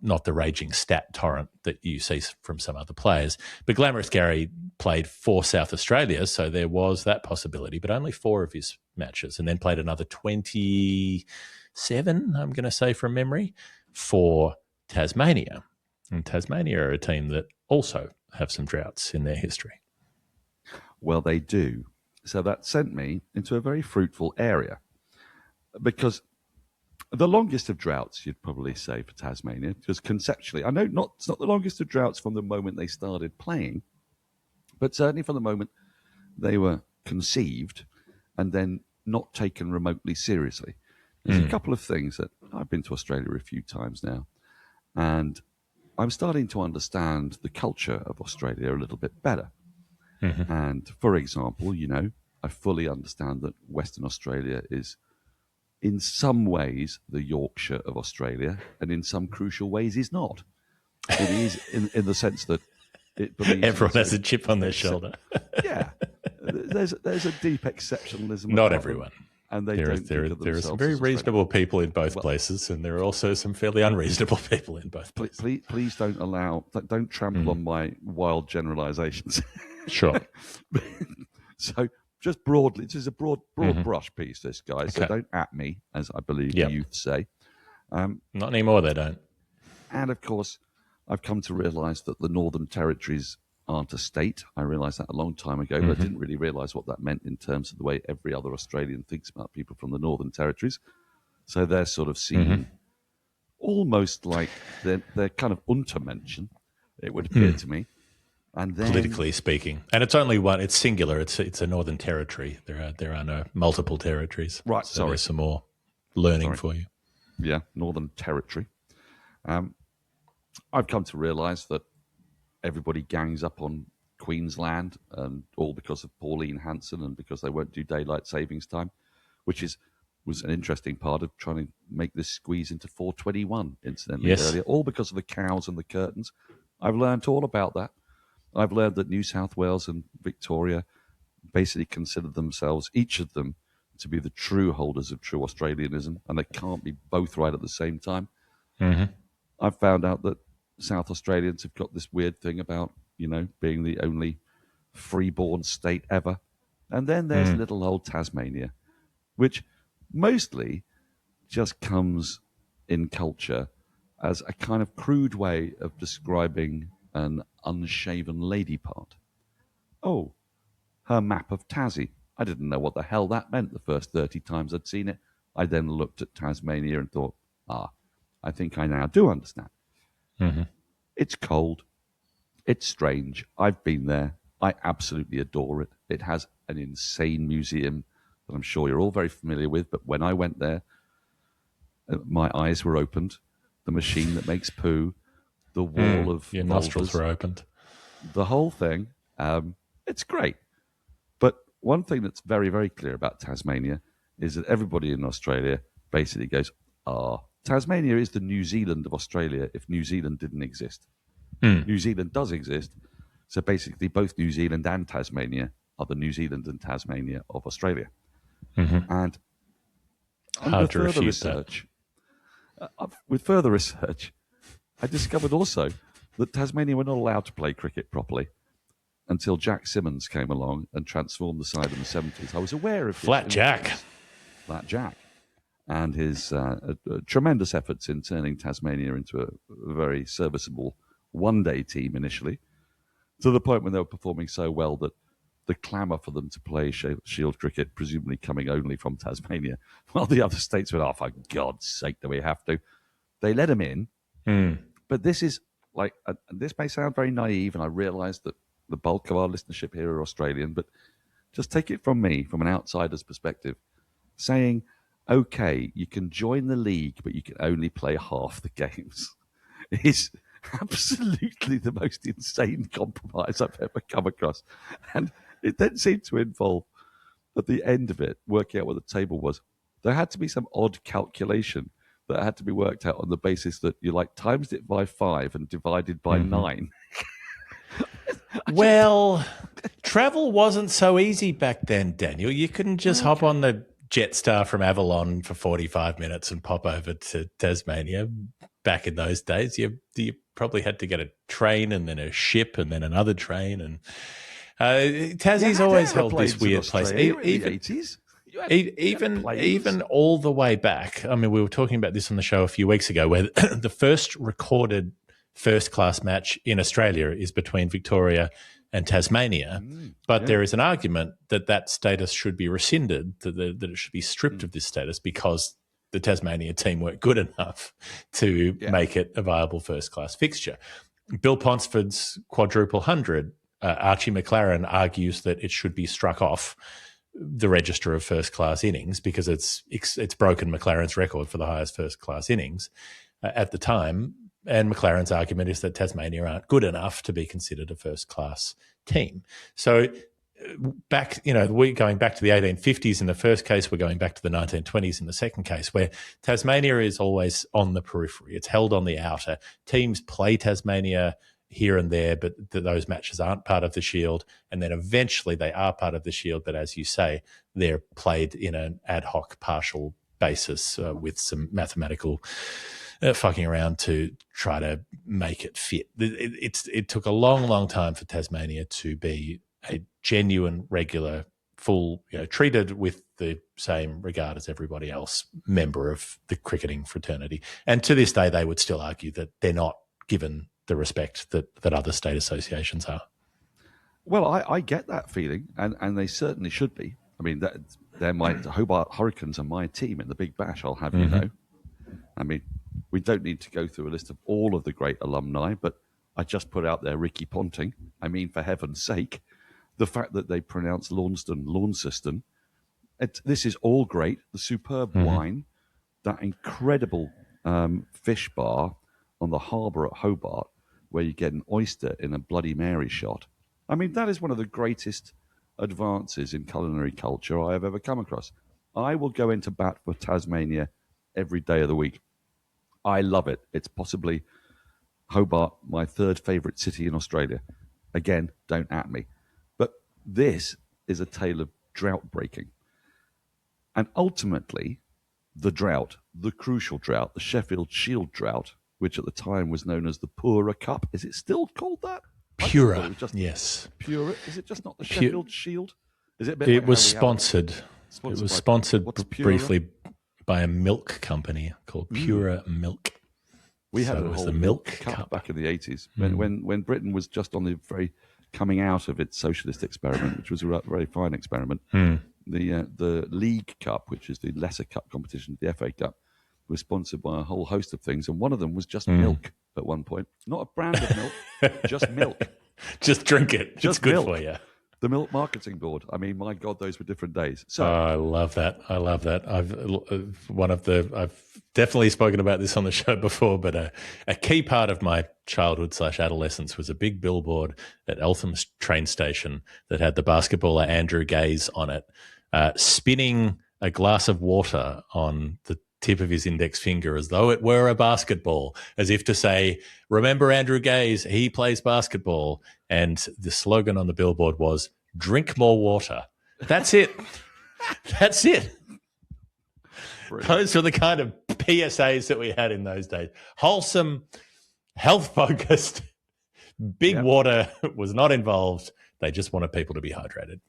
not the raging stat torrent that you see from some other players. But Glamorous Gary played for South Australia, so there was that possibility, but only 4 of his matches, and then played another 27, I'm going to say from memory, for Tasmania. And Tasmania are a team that also have some droughts in their history. Well, they do. So that sent me into a very fruitful area, because the longest of droughts, you'd probably say, for Tasmania, because conceptually, I know it's not the longest of droughts from the moment they started playing, but certainly from the moment they were conceived and then not taken remotely seriously. There's a couple of things that I've been to Australia a few times now, and I'm starting to understand the culture of Australia a little bit better. And for example, I fully understand that Western Australia is in some ways the Yorkshire of Australia, and in some crucial ways is not. It is in the sense that it believes everyone has a chip on their shoulder. Yeah, there's a deep exceptionalism. Not everyone. And there are some very reasonable people in both places, and there are also some fairly unreasonable people in both places. Please don't trample on my wild generalizations. Sure. So just broadly, this is a broad brush piece, this, guys. So don't at me, as I believe the youth say. Not anymore, they don't. And of course, I've come to realise that the Northern Territories aren't a state. I realised that a long time ago, but I didn't really realise what that meant in terms of the way every other Australian thinks about people from the Northern Territories. So they're sort of seen almost like they're kind of Untermenschen, it would appear to me. And then, politically speaking, and it's only one. It's singular. It's a Northern Territory. There are no multiple territories. Right. So there's some more learning for you. Yeah, Northern Territory. I've come to realise that everybody gangs up on Queensland, and all because of Pauline Hanson and because they won't do daylight savings time, which was an interesting part of trying to make this squeeze into 421 incidentally earlier. All because of the cows and the curtains. I've learned all about that. I've learned that New South Wales and Victoria basically consider themselves, each of them, to be the true holders of true Australianism, and they can't be both right at the same time. I've found out that South Australians have got this weird thing about, being the only freeborn state ever. And then there's little old Tasmania, which mostly just comes in culture as a kind of crude way of describing an unshaven lady part. Oh, her map of Tassie. I didn't know what the hell that meant the first 30 times I'd seen it. I then looked at Tasmania and thought, I think I now do understand. It's cold. It's strange. I've been there. I absolutely adore it. It has an insane museum that I'm sure you're all very familiar with. But when I went there, my eyes were opened. The machine that makes poo, the wall of your vulvas, nostrils were opened. the whole thing. It's great. But one thing that's very, very clear about Tasmania is that everybody in Australia basically goes, Tasmania is the New Zealand of Australia if New Zealand didn't exist. New Zealand does exist. So basically both New Zealand and Tasmania are the New Zealand and Tasmania of Australia. And Hard to refute that. With further research, I discovered also that Tasmania were not allowed to play cricket properly until Jack Simmons came along and transformed the side in the 70s. I was aware of Flat Jack, and his tremendous efforts in turning Tasmania into a very serviceable one-day team initially, to the point when they were performing so well that the clamour for them to play Shield cricket, presumably coming only from Tasmania, while the other states went, for God's sake, do we have to? They let them in. But this is like, this may sound very naive, and I realise that the bulk of our listenership here are Australian, but just take it from me, from an outsider's perspective, saying, okay, you can join the league, but you can only play half the games, is absolutely the most insane compromise I've ever come across. And it then seemed to involve, at the end of it, working out what the table was. There had to be some odd calculation that had to be worked out on the basis that you times it by 5 and divided by 9. Well, travel wasn't so easy back then, Daniel. You couldn't just hop on the Jetstar from Avalon for 45 minutes and pop over to Tasmania. Back in those days, you probably had to get a train and then a ship and then another train. And Tassie's always held this weird place. Even all the way back. I mean, we were talking about this on the show a few weeks ago, where the first recorded first-class match in Australia is between Victoria and Tasmania, but there is an argument that status should be rescinded, that it should be stripped of this status because the Tasmania team weren't good enough to make it a viable first-class fixture. Bill Ponsford's quadruple 100, Archie McLaren argues that it should be struck off the register of first-class innings because it's broken McLaren's record for the highest first-class innings at the time. And McLaren's argument is that Tasmania aren't good enough to be considered a first-class team. So we're going back to the 1850s in the first case, we're going back to the 1920s in the second case, where Tasmania is always on the periphery. It's held on the outer. Teams play Tasmania here and there, but those matches aren't part of the Shield. And then eventually they are part of the Shield, but as you say, they're played in an ad hoc partial basis with some mathematical fucking around to try to make it fit. It took a long, long time for Tasmania to be a genuine, regular, full, treated with the same regard as everybody else, member of the cricketing fraternity. And to this day, they would still argue that they're not given the respect that other state associations are. Well, I get that feeling, and they certainly should be. I mean, they're my Hobart Hurricanes are my team in the Big Bash, I'll have you know. I mean, we don't need to go through a list of all of the great alumni, but I just put out there Ricky Ponting. I mean, for heaven's sake, the fact that they pronounce Launceston Launceston, this is all great. The superb wine, that incredible fish bar on the harbour at Hobart, where you get an oyster in a Bloody Mary shot. I mean, that is one of the greatest advances in culinary culture I have ever come across. I will go into bat for Tasmania every day of the week. I love it. It's possibly Hobart, my third favourite city in Australia. Again, don't at me. But this is a tale of drought breaking. And ultimately, the drought, the crucial drought, the Sheffield Shield drought, which at the time was known as the Pura Cup. Is it still called that? Pura, yes. Pura. Is it just not the Sheffield Shield? Is it? It was sponsored. It was sponsored briefly by a milk company called Pura Milk. We had a whole milk cup back in the 80s when Britain was just on the very coming out of its socialist experiment, which was a very fine experiment. The League Cup, which is the lesser cup competition, the FA Cup, was sponsored by a whole host of things, and one of them was just milk at one point. Not a brand of milk, just milk. Just drink it. Just good milk. For you. The Milk Marketing Board. I mean, my God, those were different days. So I love that. I've definitely spoken about this on the show before, but a key part of my childhood / adolescence was a big billboard at Eltham train station that had the basketballer Andrew Gaze on it, spinning a glass of water on the tip of his index finger as though it were a basketball, as if to say, remember Andrew Gaze, he plays basketball. And the slogan on the billboard was, drink more water. That's it. That's it. Brilliant. Those were the kind of PSAs that we had in those days. Wholesome, health-focused, big water was not involved. They just wanted people to be hydrated.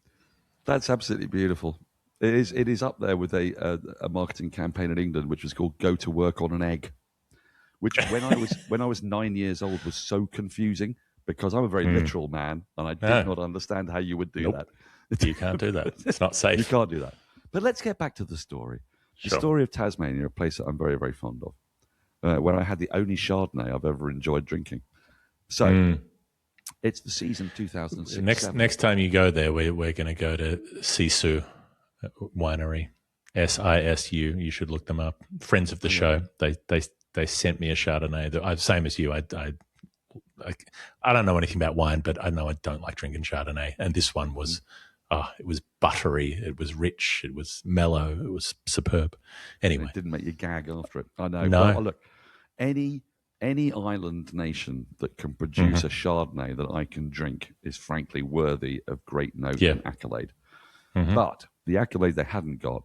That's absolutely beautiful. It is up there with a marketing campaign in England, which was called "Go to Work on an Egg," which when I was 9 years old was so confusing because I'm a very literal man and I did not understand how you would do that. You can't do that. It's not safe. You can't do that. But let's get back to the story. The story of Tasmania, a place that I'm very, very fond of, where I had the only Chardonnay I've ever enjoyed drinking. So it's the season 2006. Next time you go there, we're going to go to Sisu Winery, SISU. You should look them up. Friends of the show. They sent me a Chardonnay. Same as you. I don't know anything about wine, but I know I don't like drinking Chardonnay. And this one was, it was buttery. It was rich. It was mellow. It was superb. Anyway, it didn't make you gag after it. I know. No. Well, look, any island nation that can produce a Chardonnay that I can drink is frankly worthy of great note and accolade. But the accolade they hadn't got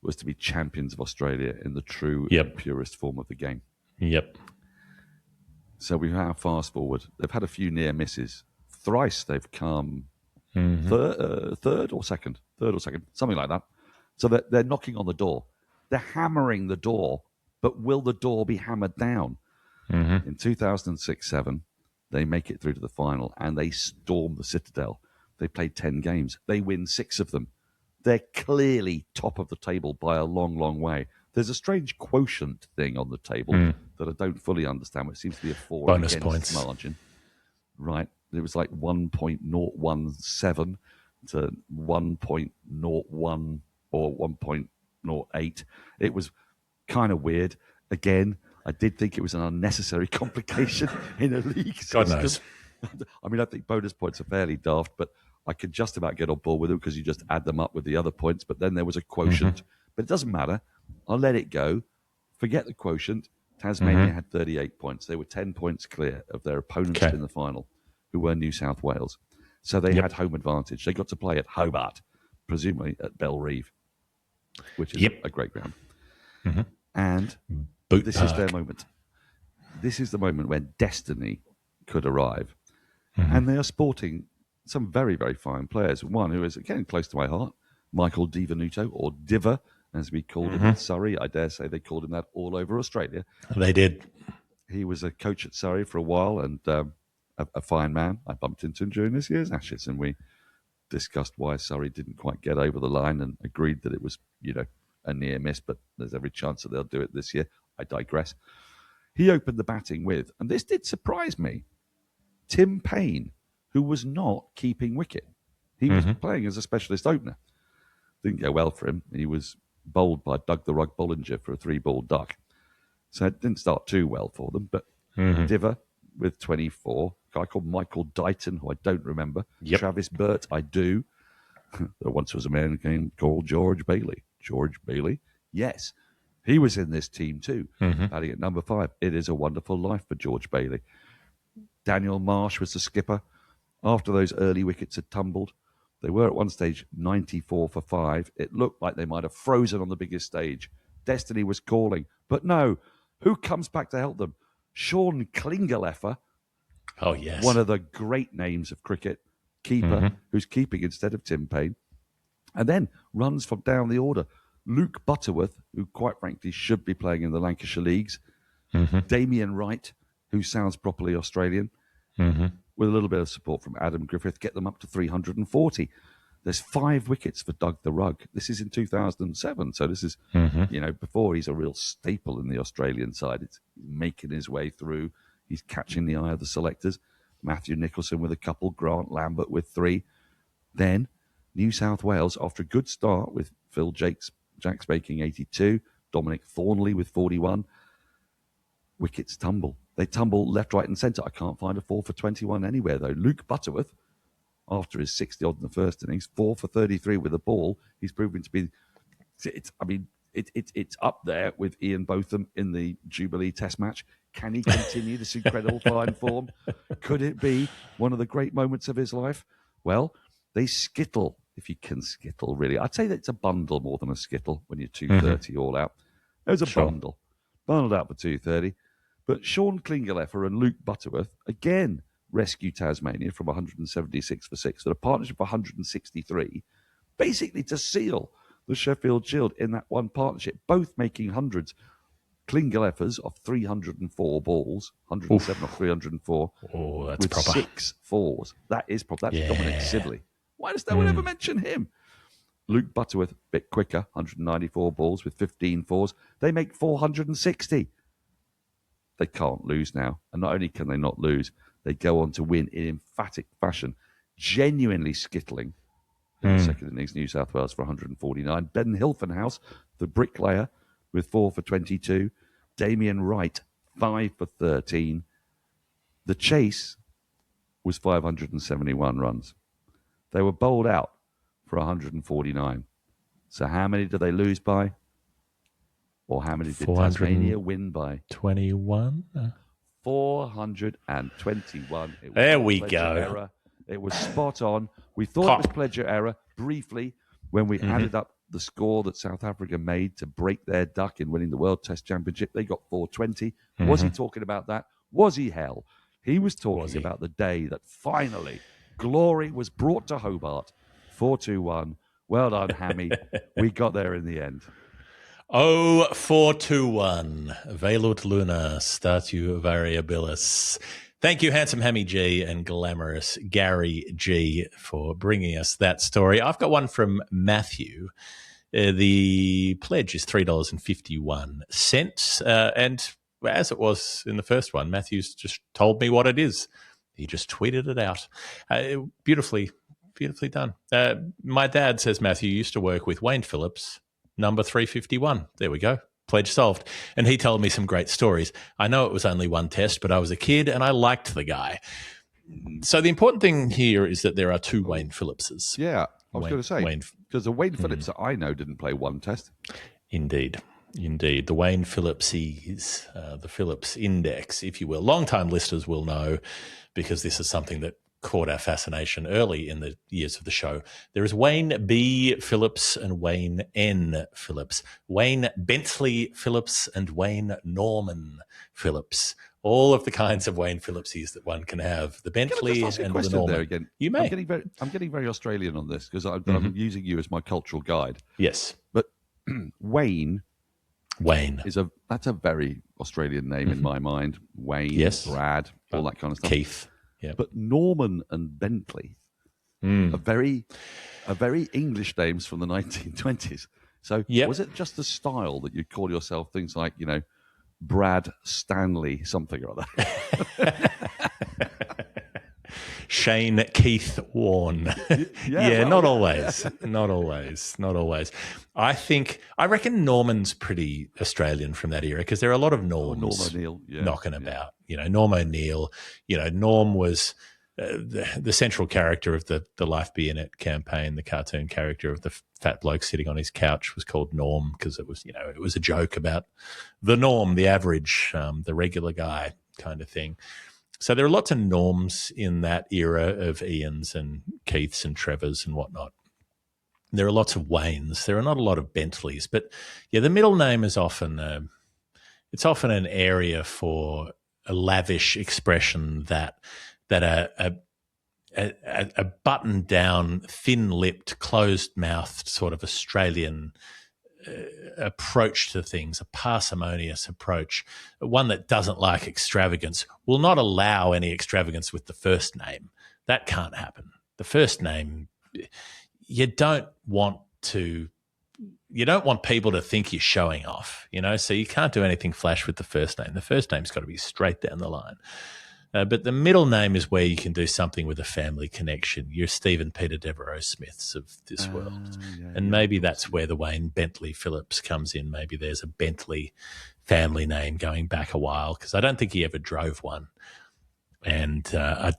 was to be champions of Australia in the true and purest form of the game. Yep. So we now fast forward. They've had a few near misses. Thrice they've come third or second, something like that. So they're knocking on the door. They're hammering the door, but will the door be hammered down? In 2006-07, they make it through to the final and they storm the Citadel. They played 10 games. They win 6 of them. They're clearly top of the table by a long, long way. There's a strange quotient thing on the table that I don't fully understand. It seems to be a 4 bonus against points margin. Right. It was like 1.017 to 1.01 or 1.08. It was kind of weird. Again, I did think it was an unnecessary complication in a league system. God knows. I mean, I think bonus points are fairly daft, but I could just about get on board with them because you just add them up with the other points. But then there was a quotient. But it doesn't matter. I'll let it go. Forget the quotient. Tasmania had 38 points. They were 10 points clear of their opponents in the final, who were New South Wales. So they had home advantage. They got to play at Hobart, presumably at Bellerive, which is a great ground. And this is their moment. This is the moment when destiny could arrive. And they are sporting some very, very fine players. One who is, again, close to my heart, Michael Di Venuto, or Diva, as we called him in Surrey. I dare say they called him that all over Australia. They did. He was a coach at Surrey for a while and a fine man. I bumped into him during this year's Ashes and we discussed why Surrey didn't quite get over the line and agreed that it was, a near miss, but there's every chance that they'll do it this year. I digress. He opened the batting with, and this did surprise me, Tim Payne, who was not keeping wicket. He was playing as a specialist opener. Didn't go well for him. He was bowled by Doug the Rug Bollinger for a 3-ball duck. So it didn't start too well for them. But Diver with 24, a guy called Michael Dighton, who I don't remember. Travis Burt, I do. There once was a man called George Bailey. George Bailey? Yes. He was in this team too, batting at number 5. It is a wonderful life for George Bailey. Daniel Marsh was the skipper. After those early wickets had tumbled, they were at one stage 94 for 5. It looked like they might have frozen on the biggest stage. Destiny was calling. But no, who comes back to help them? Sean Klingeleffer. Oh, yes. One of the great names of cricket. Keeper, who's keeping instead of Tim Payne. And then runs from down the order. Luke Butterworth, who quite frankly should be playing in the Lancashire Leagues. Damien Wright, who sounds properly Australian. With a little bit of support from Adam Griffith, get them up to 340. There's 5 wickets for Doug the Rug. This is in 2007, so this is, before he's a real staple in the Australian side. It's making his way through. He's catching the eye of the selectors. Mathew Nicholson with a couple, Grant Lambert with 3. Then New South Wales, after a good start with Phil Jacks making 82, Dominic Thornley with 41, wickets tumble. They tumble left, right and centre. I can't find a 4 for 21 anywhere, though. Luke Butterworth, after his 60-odd in the first innings, 4 for 33 with the ball. He's proven to be... It's up there with Ian Botham in the Jubilee Test match. Can he continue this incredible fine form? Could it be one of the great moments of his life? Well, they skittle, if you can skittle, really. I'd say that it's a bundle more than a skittle when you're 230 all out. It was a bundle. Bundled out for 230. But Sean Klingeleffer and Luke Butterworth, again, rescue Tasmania from 176 for 6 at a partnership of 163, basically to seal the Sheffield Shield in that one partnership, both making hundreds. Klingeleffers of 304 balls, 107 off 304. Oh, that's with proper. 6 fours. That is proper. That's Dominic Sibley. Why does no one ever mention him? Luke Butterworth, a bit quicker, 194 balls with 15 fours. They make 460. They can't lose now. And not only can they not lose, they go on to win in emphatic fashion, genuinely skittling in the second innings, New South Wales for 149. Ben Hilfenhaus, the bricklayer, with 4 for 22. Damien Wright, 5 for 13. The chase was 571 runs. They were bowled out for 149. So how many did they lose by? Or how many did Tasmania win by? 21? 421. There we go. Error. It was spot on. We thought it was pleasure error briefly when we added up the score that South Africa made to break their duck in winning the World Test Championship. They got 420. Was he talking about that? Was he hell? He was talking about the day that finally glory was brought to Hobart. 421. Well done, Hammy. We got there in the end. 421. Velut Luna, Statu Variabilis. Thank you, Handsome Hammy G and Glamorous Gary G, for bringing us that story. I've got one from Mathew. The pledge is $3.51. And as it was in the first one, Matthew's just told me what it is. He just tweeted it out. Beautifully done. My dad, says Mathew, used to work with Wayne Phillips, number 351. There we go. Pledge solved. And he told me some great stories. I know it was only one test, but I was a kid and I liked the guy. So the important thing here is that there are 2 Wayne Phillipses. Yeah, I was going to say, because the Wayne Phillips that I know didn't play one test. Indeed. The Wayne Phillipses, the Phillips Index, if you will. Long-time listeners will know, because this is something that caught our fascination early in the years of the show. There is Wayne B. Phillips and Wayne N. Phillips, Wayne Bentley Phillips and Wayne Norman Phillips. All of the kinds of Wayne Phillipses that one can have. The Bentley and the Norman. There again? You may. I'm getting very Australian on this because I'm using you as my cultural guide. Yes. But Wayne is that's a very Australian name in my mind. Wayne, yes. Brad, all that kind of stuff. Keith. Yeah. But Norman and Bentley are very English names from the 1920s. So was it just the style that you'd call yourself things like, Brad Stanley something or other? Shane Keith Warren. Not always. I reckon Norman's pretty Australian from that era, because there are a lot of Norms Norm O'Neill, knocking about. Norm O'Neill. Norm was the central character of the Life Be In It campaign. The cartoon character of the fat bloke sitting on his couch was called Norm because it was a joke about the norm, the average, the regular guy kind of thing. So there are lots of Norms in that era of Ians and Keiths and Trevors and whatnot. There are lots of Waynes. There are not a lot of Bentleys, but the middle name is often an area for a lavish expression that a buttoned down, thin-lipped, closed-mouthed sort of Australian approach to things, a parsimonious approach, one that doesn't like extravagance, will not allow any extravagance with the first name. That can't happen. The first name, you don't want people to think you're showing off, so you can't do anything flash with the first name. The first name's got to be straight down the line. But the middle name is where you can do something with a family connection. You're Stephen Peter Devereux Smiths of this world. And maybe that's where the Wayne Bentley Phillips comes in. Maybe there's a Bentley family name going back a while, because I don't think he ever drove one. And I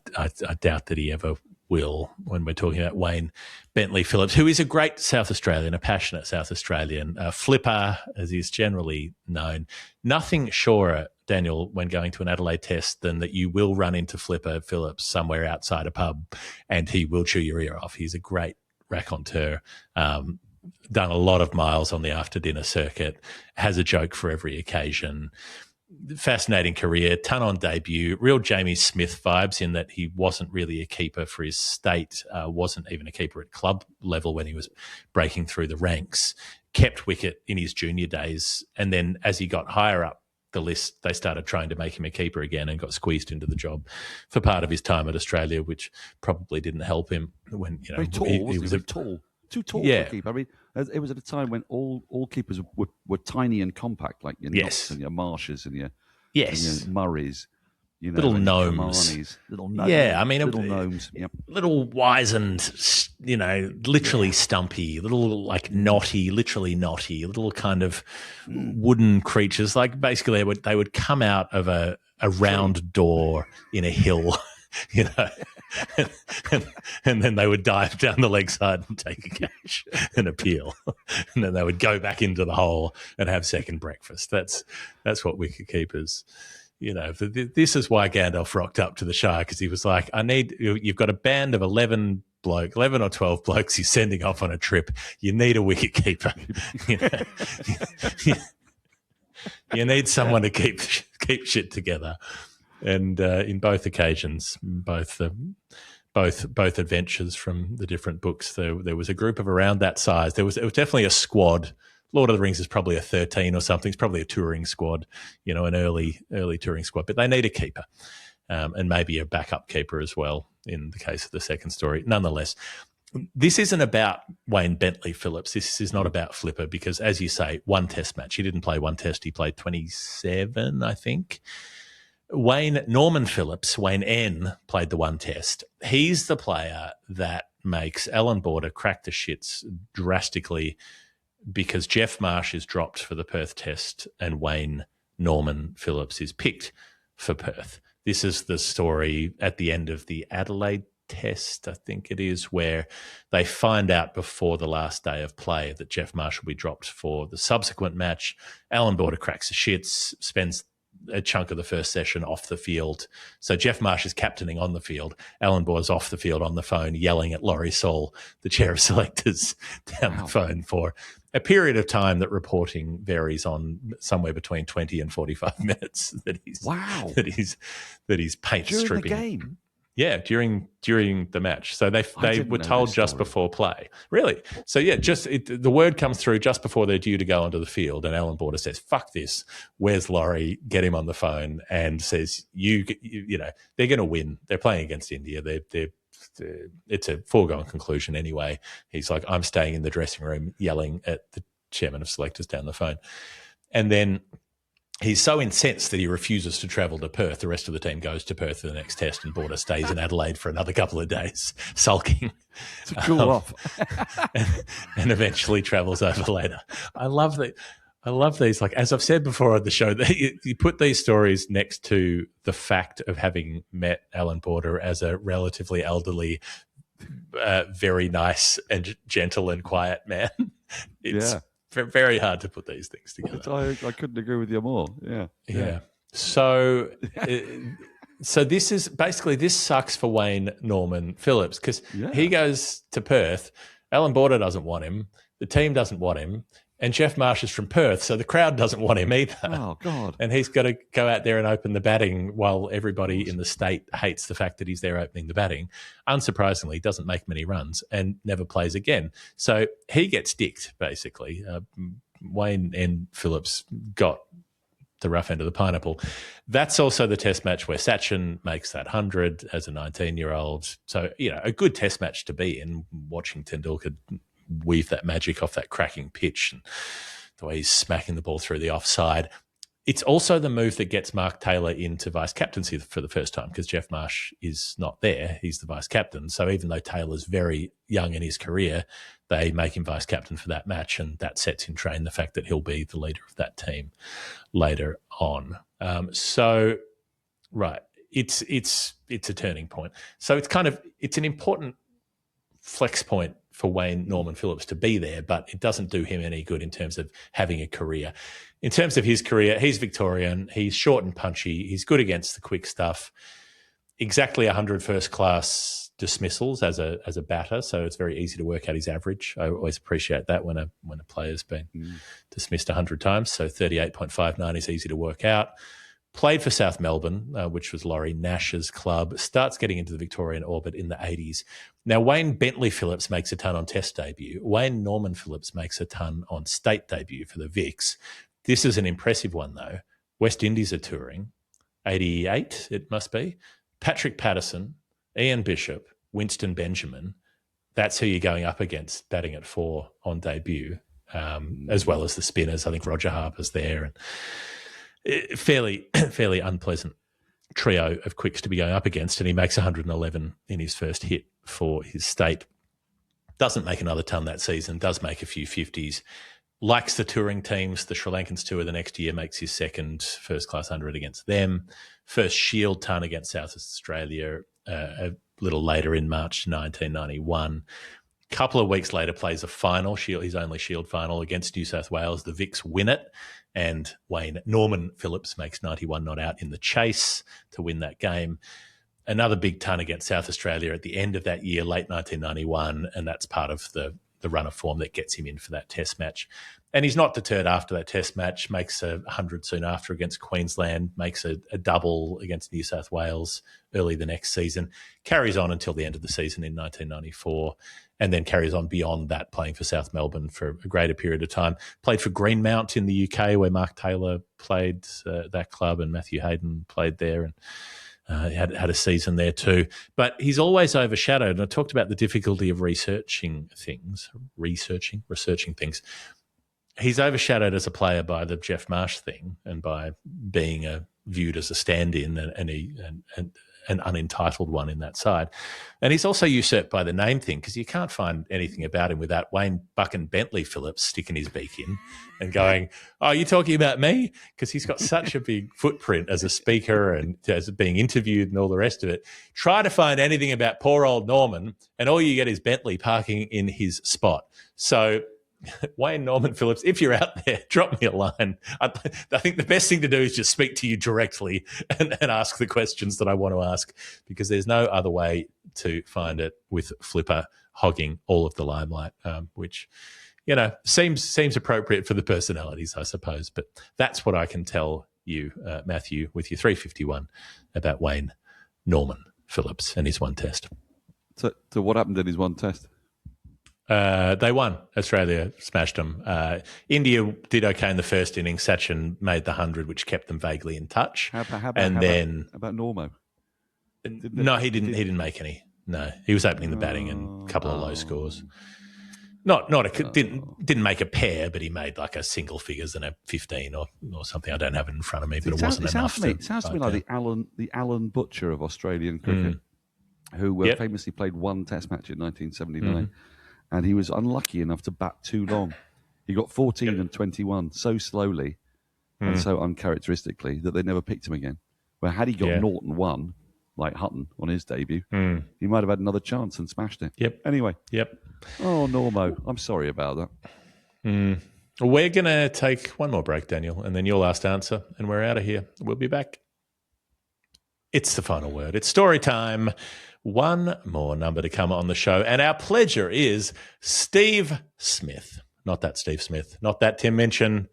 doubt that he ever will, when we're talking about Wayne Bentley Phillips, who is a great South Australian, a passionate South Australian, flipper, as he's generally known. Nothing surer, Daniel, when going to an Adelaide test than that you will run into Flipper Phillips somewhere outside a pub and he will chew your ear off. He's a great raconteur, done a lot of miles on the after-dinner circuit, has a joke for every occasion. Fascinating career, ton on debut, real Jamie Smith vibes in that he wasn't really a keeper for his state, wasn't even a keeper at club level when he was breaking through the ranks, kept wicket in his junior days, and then as he got higher up the list, they started trying to make him a keeper again and got squeezed into the job for part of his time at Australia, which probably didn't help him when, you know, very tall, he was tall. Too tall for a keeper. I mean, it was at a time when all keepers were tiny and compact, like your Knocks and your Marshes and your Murrays, you know, little gnomes. Little gnomes. Yeah, I mean, little gnomes. Yep. Little wizened, you know, literally stumpy, little like knotty, literally knotty, little kind of wooden creatures. Like basically they would come out of a round door in a hill, you know, and then they would dive down the leg side and take a catch and appeal, and then they would go back into the hole and have second breakfast. That's what wicket keepers, you know. This is why Gandalf rocked up to the Shire, because he was like, you've got a band of 11 or 12 blokes he's sending off on a trip. You need a wicket keeper. You know? You need someone to keep shit together. And in both occasions, both adventures from the different books, there was a group of around that size. It was definitely a squad. Lord of the Rings is probably a 13 or something. It's probably a touring squad, you know, an early touring squad. But they need a keeper, and maybe a backup keeper as well in the case of the second story. Nonetheless, this isn't about Wayne Bentley Phillips. This is not about Flipper, because, as you say, one test match. He didn't play one test. He played 27, I think. Norman Phillips, Wayne N, played the one test. He's the player that makes Alan Border crack the shits drastically, because Geoff Marsh is dropped for the Perth test and Wayne Norman Phillips is picked for Perth. This is the story at the end of the Adelaide test, I think it is, where they find out before the last day of play that Geoff Marsh will be dropped for the subsequent match. Alan Border cracks the shits, spends a chunk of the first session off the field. So Geoff Marsh is captaining on the field. Alan Border's off the field on the phone yelling at Laurie Saul, the chair of selectors, down the phone for a period of time that reporting varies on, somewhere between 20 and 45 minutes, that he's paint during stripping. The game? Yeah, during the match. So they were told just before play. Really? So yeah, the word comes through just before they're due to go onto the field, and Alan Border says, "Fuck this. Where's Laurie?" Get him on the phone and says, "You know, they're going to win. They're playing against India. It's a foregone conclusion anyway." He's like, "I'm staying in the dressing room yelling at the chairman of selectors down the phone," and then he's so incensed that he refuses to travel to Perth. The rest of the team goes to Perth for the next test, and Border stays in Adelaide for another couple of days, sulking. To cool off. and eventually travels over later. I love these. Like, as I've said before on the show, you put these stories next to the fact of having met Alan Border as a relatively elderly, very nice and gentle and quiet man. It's very hard to put these things together. I couldn't agree with you more. Yeah. So this is basically, this sucks for Wayne Norman Phillips, because he goes to Perth. Alan Border doesn't want him. The team doesn't want him. And Geoff Marsh is from Perth, so the crowd doesn't want him either. Oh, God. And he's got to go out there and open the batting while everybody in the state hates the fact that he's there opening the batting. Unsurprisingly, doesn't make many runs and never plays again. So he gets dicked, basically. Wayne N. Phillips got the rough end of the pineapple. That's also the test match where Sachin makes that 100 as a 19-year-old. So, you know, a good test match to be in, watching Tendulkar weave that magic off that cracking pitch and the way he's smacking the ball through the offside. It's also the move that gets Mark Taylor into vice captaincy for the first time, because Geoff Marsh is not there. He's the vice captain. So even though Taylor's very young in his career, they make him vice captain for that match, and that sets in train the fact that he'll be the leader of that team later on. Right, it's a turning point. So it's an important flex point for Wayne Norman Phillips to be there, but it doesn't do him any good in terms of having a career. In terms of his career, he's Victorian, he's short and punchy, he's good against the quick stuff, exactly 100 first-class dismissals as a batter, so it's very easy to work out his average. I always appreciate that when a player's been dismissed 100 times, so 38.59 is easy to work out. Played for South Melbourne, which was Laurie Nash's club, starts getting into the Victorian orbit in the 80s. Now, Wayne Bentley Phillips makes a ton on Test debut. Wayne Norman Phillips makes a ton on State debut for the Vics. This is an impressive one, though. West Indies are touring. 88, it must be. Patrick Patterson, Ian Bishop, Winston Benjamin. That's who you're going up against, batting at 4 on debut, as well as the spinners. I think Roger Harper's there, and fairly unpleasant trio of quicks to be going up against, and he makes 111 in his first hit for his state. Doesn't make another ton that season, does make a few 50s. Likes the touring teams. The Sri Lankans tour the next year, makes his second first-class 100 against them. First Shield ton against South Australia a little later in March 1991. Couple of weeks later, plays a final, his only Shield final against New South Wales. The Vics win it, and Wayne Norman Phillips makes 91 not out in the chase to win that game. Another big ton against South Australia at the end of that year, late 1991, and that's part of the run of form that gets him in for that Test match. And he's not deterred after that Test match, makes 100 soon after against Queensland, makes a double against New South Wales early the next season, carries on until the end of the season in 1994, and then carries on beyond that, playing for South Melbourne for a greater period of time. Played for Greenmount in the UK, where Mark Taylor played that club, and Mathew Hayden played there, and had a season there too. But he's always overshadowed, and I talked about the difficulty of researching things. He's overshadowed as a player by the Geoff Marsh thing, and by being viewed as a stand-in and an unentitled one in that side. And he's also usurped by the name thing, because you can't find anything about him without Wayne Buchan Bentley Phillips sticking his beak in and going, "Oh, you talking about me?" Because he's got such a big footprint as a speaker and as being interviewed and all the rest of it. Try to find anything about poor old Norman, and all you get is Bentley parking in his spot. So Wayne Norman Phillips, if you're out there, drop me a line. I think the best thing to do is just speak to you directly and ask the questions that I want to ask, because there's no other way to find it with Flipper hogging all of the limelight, which, seems appropriate for the personalities, I suppose. But that's what I can tell you, Mathew, with your 351 about Wayne Norman Phillips and his one Test. So what happened in his one Test? They won. Australia smashed them. India did okay in the first innings. Sachin made the 100, which kept them vaguely in touch. How about Normo? No, he didn't. He didn't make any. No, he was opening the batting and a couple of low scores. Didn't make a pair, but he made like a single figures and a 15 or something. I don't have it in front of me, but it wasn't enough. It sounds to me like the Alan Butcher of Australian cricket, who famously played one Test match in 1979. And he was unlucky enough to bat too long. He got 14 and 21 so slowly and so uncharacteristically that they never picked him again. Where had he got 0 and 1, like Hutton on his debut, he might have had another chance and smashed it. Yep. Anyway. Yep. Oh, Normo, I'm sorry about that. We're going to take one more break, Daniel, and then your last answer, and we're out of here. We'll be back. It's the final word. It's story time. One more number to come on the show, and our pledger is Steve Smith. Not that Steve Smith, not that Tim Minchin,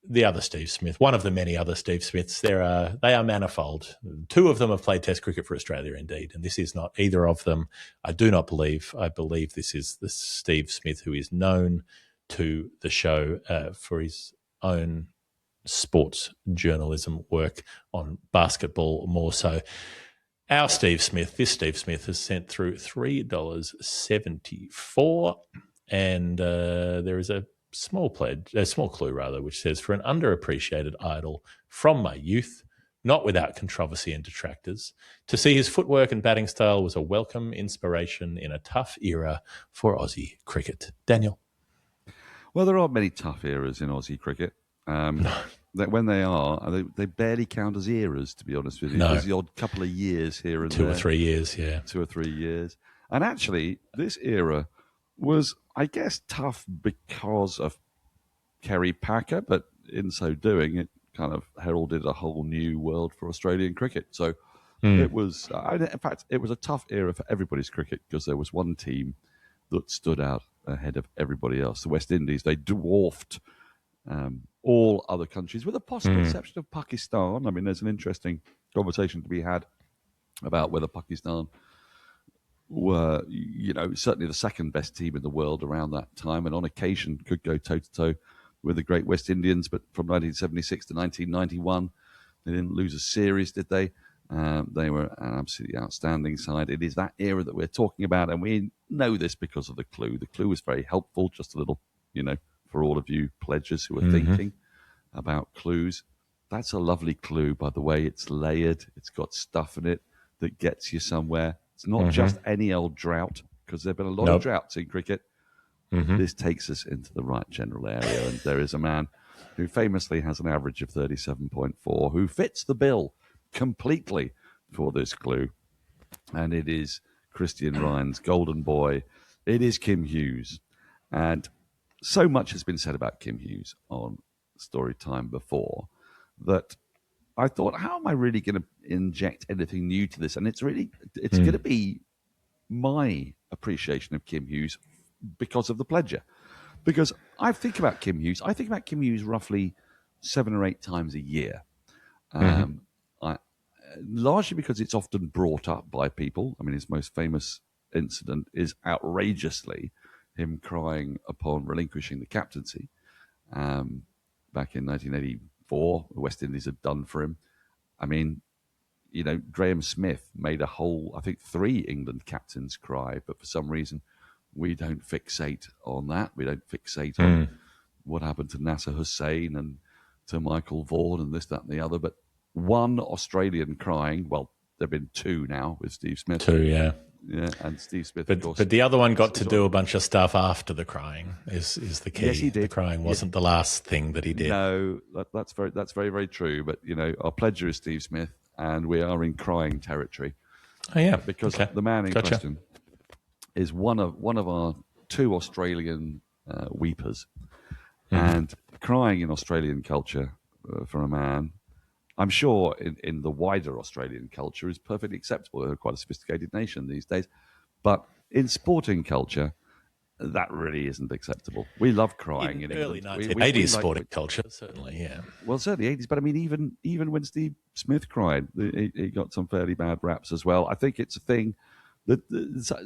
the other Steve Smith, one of the many other Steve Smiths. They are manifold. 2 of them have played Test cricket for Australia, indeed, and this is not either of them. I believe this is the Steve Smith who is known to the show for his own sports journalism work on basketball more so. Our Steve Smith, this Steve Smith, has sent through $3.74, and there is a small clue rather, which says, for an underappreciated idol from my youth, not without controversy and detractors, to see his footwork and batting style was a welcome inspiration in a tough era for Aussie cricket. Daniel. Well, there aren't many tough eras in Aussie cricket. That when they are, they barely count as eras, to be honest with you. No. There's the odd couple of years here and Two there. or 3 years, yeah. 2 or 3 years. And actually, this era was, I guess, tough because of Kerry Packer, but in so doing, it kind of heralded a whole new world for Australian cricket. So it was, in fact, it was a tough era for everybody's cricket because there was one team that stood out ahead of everybody else. The West Indies, they dwarfed all other countries, with a possible exception of Pakistan. I mean, there's an interesting conversation to be had about whether Pakistan were, certainly the second best team in the world around that time, and on occasion could go toe-to-toe with the great West Indians. But from 1976 to 1991, they didn't lose a series, did they? They were an absolutely outstanding side. It is that era that we're talking about, and we know this because of the clue. The clue was very helpful, just a little, for all of you pledgers who are thinking about clues. That's a lovely clue, by the way. It's layered. It's got stuff in it that gets you somewhere. It's not just any old drought, because there have been a lot of droughts in cricket. This takes us into the right general area, and there is a man who famously has an average of 37.4 who fits the bill completely for this clue, and it is Christian Ryan's golden boy. It is Kim Hughes, and so much has been said about Kim Hughes on Storytime before that I thought, how am I really going to inject anything new to this? And it's going to be my appreciation of Kim Hughes because of the Pledger. Because I think about Kim Hughes roughly 7 or 8 times a year. Largely because it's often brought up by people. I mean, his most famous incident is outrageously him crying upon relinquishing the captaincy back in 1984. The West Indies had done for him. I mean, Graham Smith made a whole, I think, 3 England captains cry, but for some reason we don't fixate on that. We don't fixate on what happened to Nasser Hussain and to Michael Vaughan and this, that, and the other. But one Australian crying, well, there have been 2 now with Steve Smith. 2, yeah. Yeah, and Steve Smith, but, of course. But the other one got to do a bunch of stuff after the crying is the key. Yes, he did. The crying wasn't the last thing that he did. No, that's very, very true. But, our pledger is Steve Smith, and we are in crying territory. Oh, yeah. Because the man in question is one of our 2 Australian weepers. And crying in Australian culture for a man, I'm sure in the wider Australian culture, is perfectly acceptable. They're quite a sophisticated nation these days. But in sporting culture, that really isn't acceptable. We love crying in early England. 1980s sporting culture, certainly, yeah. Well, certainly 80s. But I mean, even when Steve Smith cried, he got some fairly bad raps as well. I think it's a thing that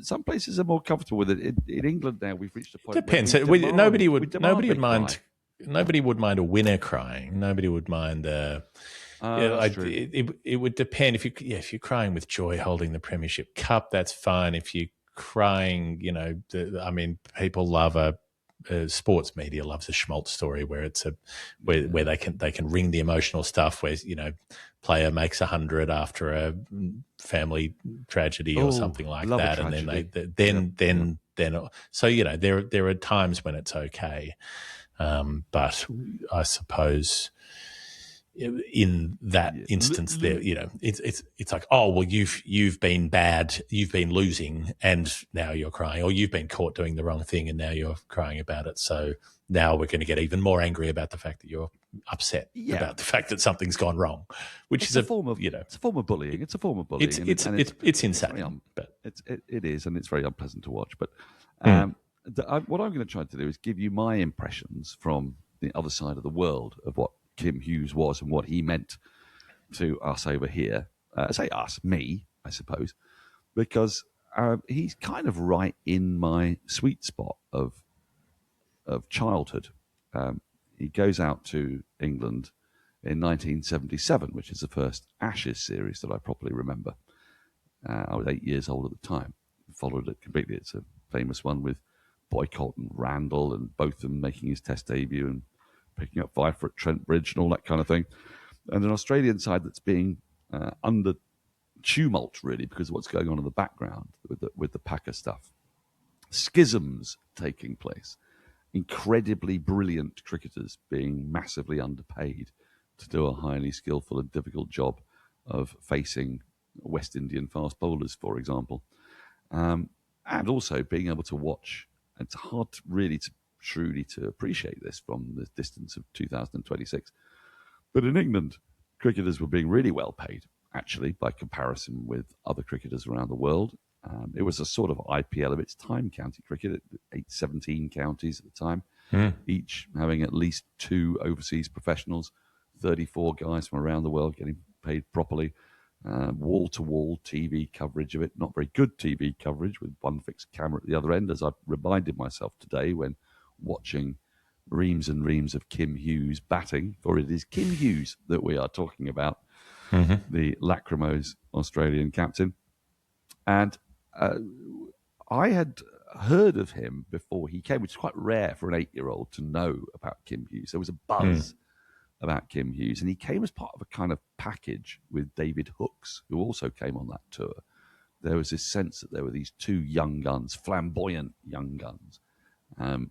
some places are more comfortable with it. In England now, we've reached a point. Depends. Nobody would mind. Nobody would mind a winner crying. Nobody would mind. It would depend. If you're crying with joy holding the Premiership Cup, that's fine. If you're crying, people love sports media loves a schmaltz story where it's where they can ring the emotional stuff where player makes 100 after a family tragedy or something like that, and then there are times when it's okay, but I suppose in that instance there, it's like, oh well, you've been bad, you've been losing, and now you're crying, or you've been caught doing the wrong thing and now you're crying about it. So now we're going to get even more angry about the fact that you're upset about the fact that something's gone wrong, which is a form of it's a form of bullying. It's a form of bullying. It's insane, but it is, and it's very unpleasant to watch. But what I'm going to try to do is give you my impressions from the other side of the world of what Kim Hughes was and what he meant to us over here. Say us, me, I suppose, because he's kind of right in my sweet spot of childhood. He goes out to England in 1977, which is the first Ashes series that I properly remember. I was 8 years old at the time. Followed it completely. It's a famous one with boycotting Randall and Botham making his Test debut and picking up Pfeiffer at Trent Bridge and all that kind of thing. And an Australian side that's being under tumult, really, because of what's going on in the background with the Packer stuff. Schisms taking place. Incredibly brilliant cricketers being massively underpaid to do a highly skillful and difficult job of facing West Indian fast bowlers, for example. And also being able to watch. It's hard truly to appreciate this from the distance of 2026. But in England, cricketers were being really well paid, actually, by comparison with other cricketers around the world. It was a sort of IPL of its time, county cricket, 17 counties at the time, each having at least 2 overseas professionals, 34 guys from around the world getting paid properly, wall-to-wall TV coverage of it, not very good TV coverage with one fixed camera at the other end, as I reminded myself today when watching reams and reams of Kim Hughes batting, for it is Kim Hughes that we are talking about, the lachrymose Australian captain. And I had heard of him before he came, which is quite rare for an 8-year-old to know about Kim Hughes. There was a buzz about Kim Hughes, and he came as part of a kind of package with David Hooks, who also came on that tour. There was this sense that there were these 2 young guns, flamboyant young guns.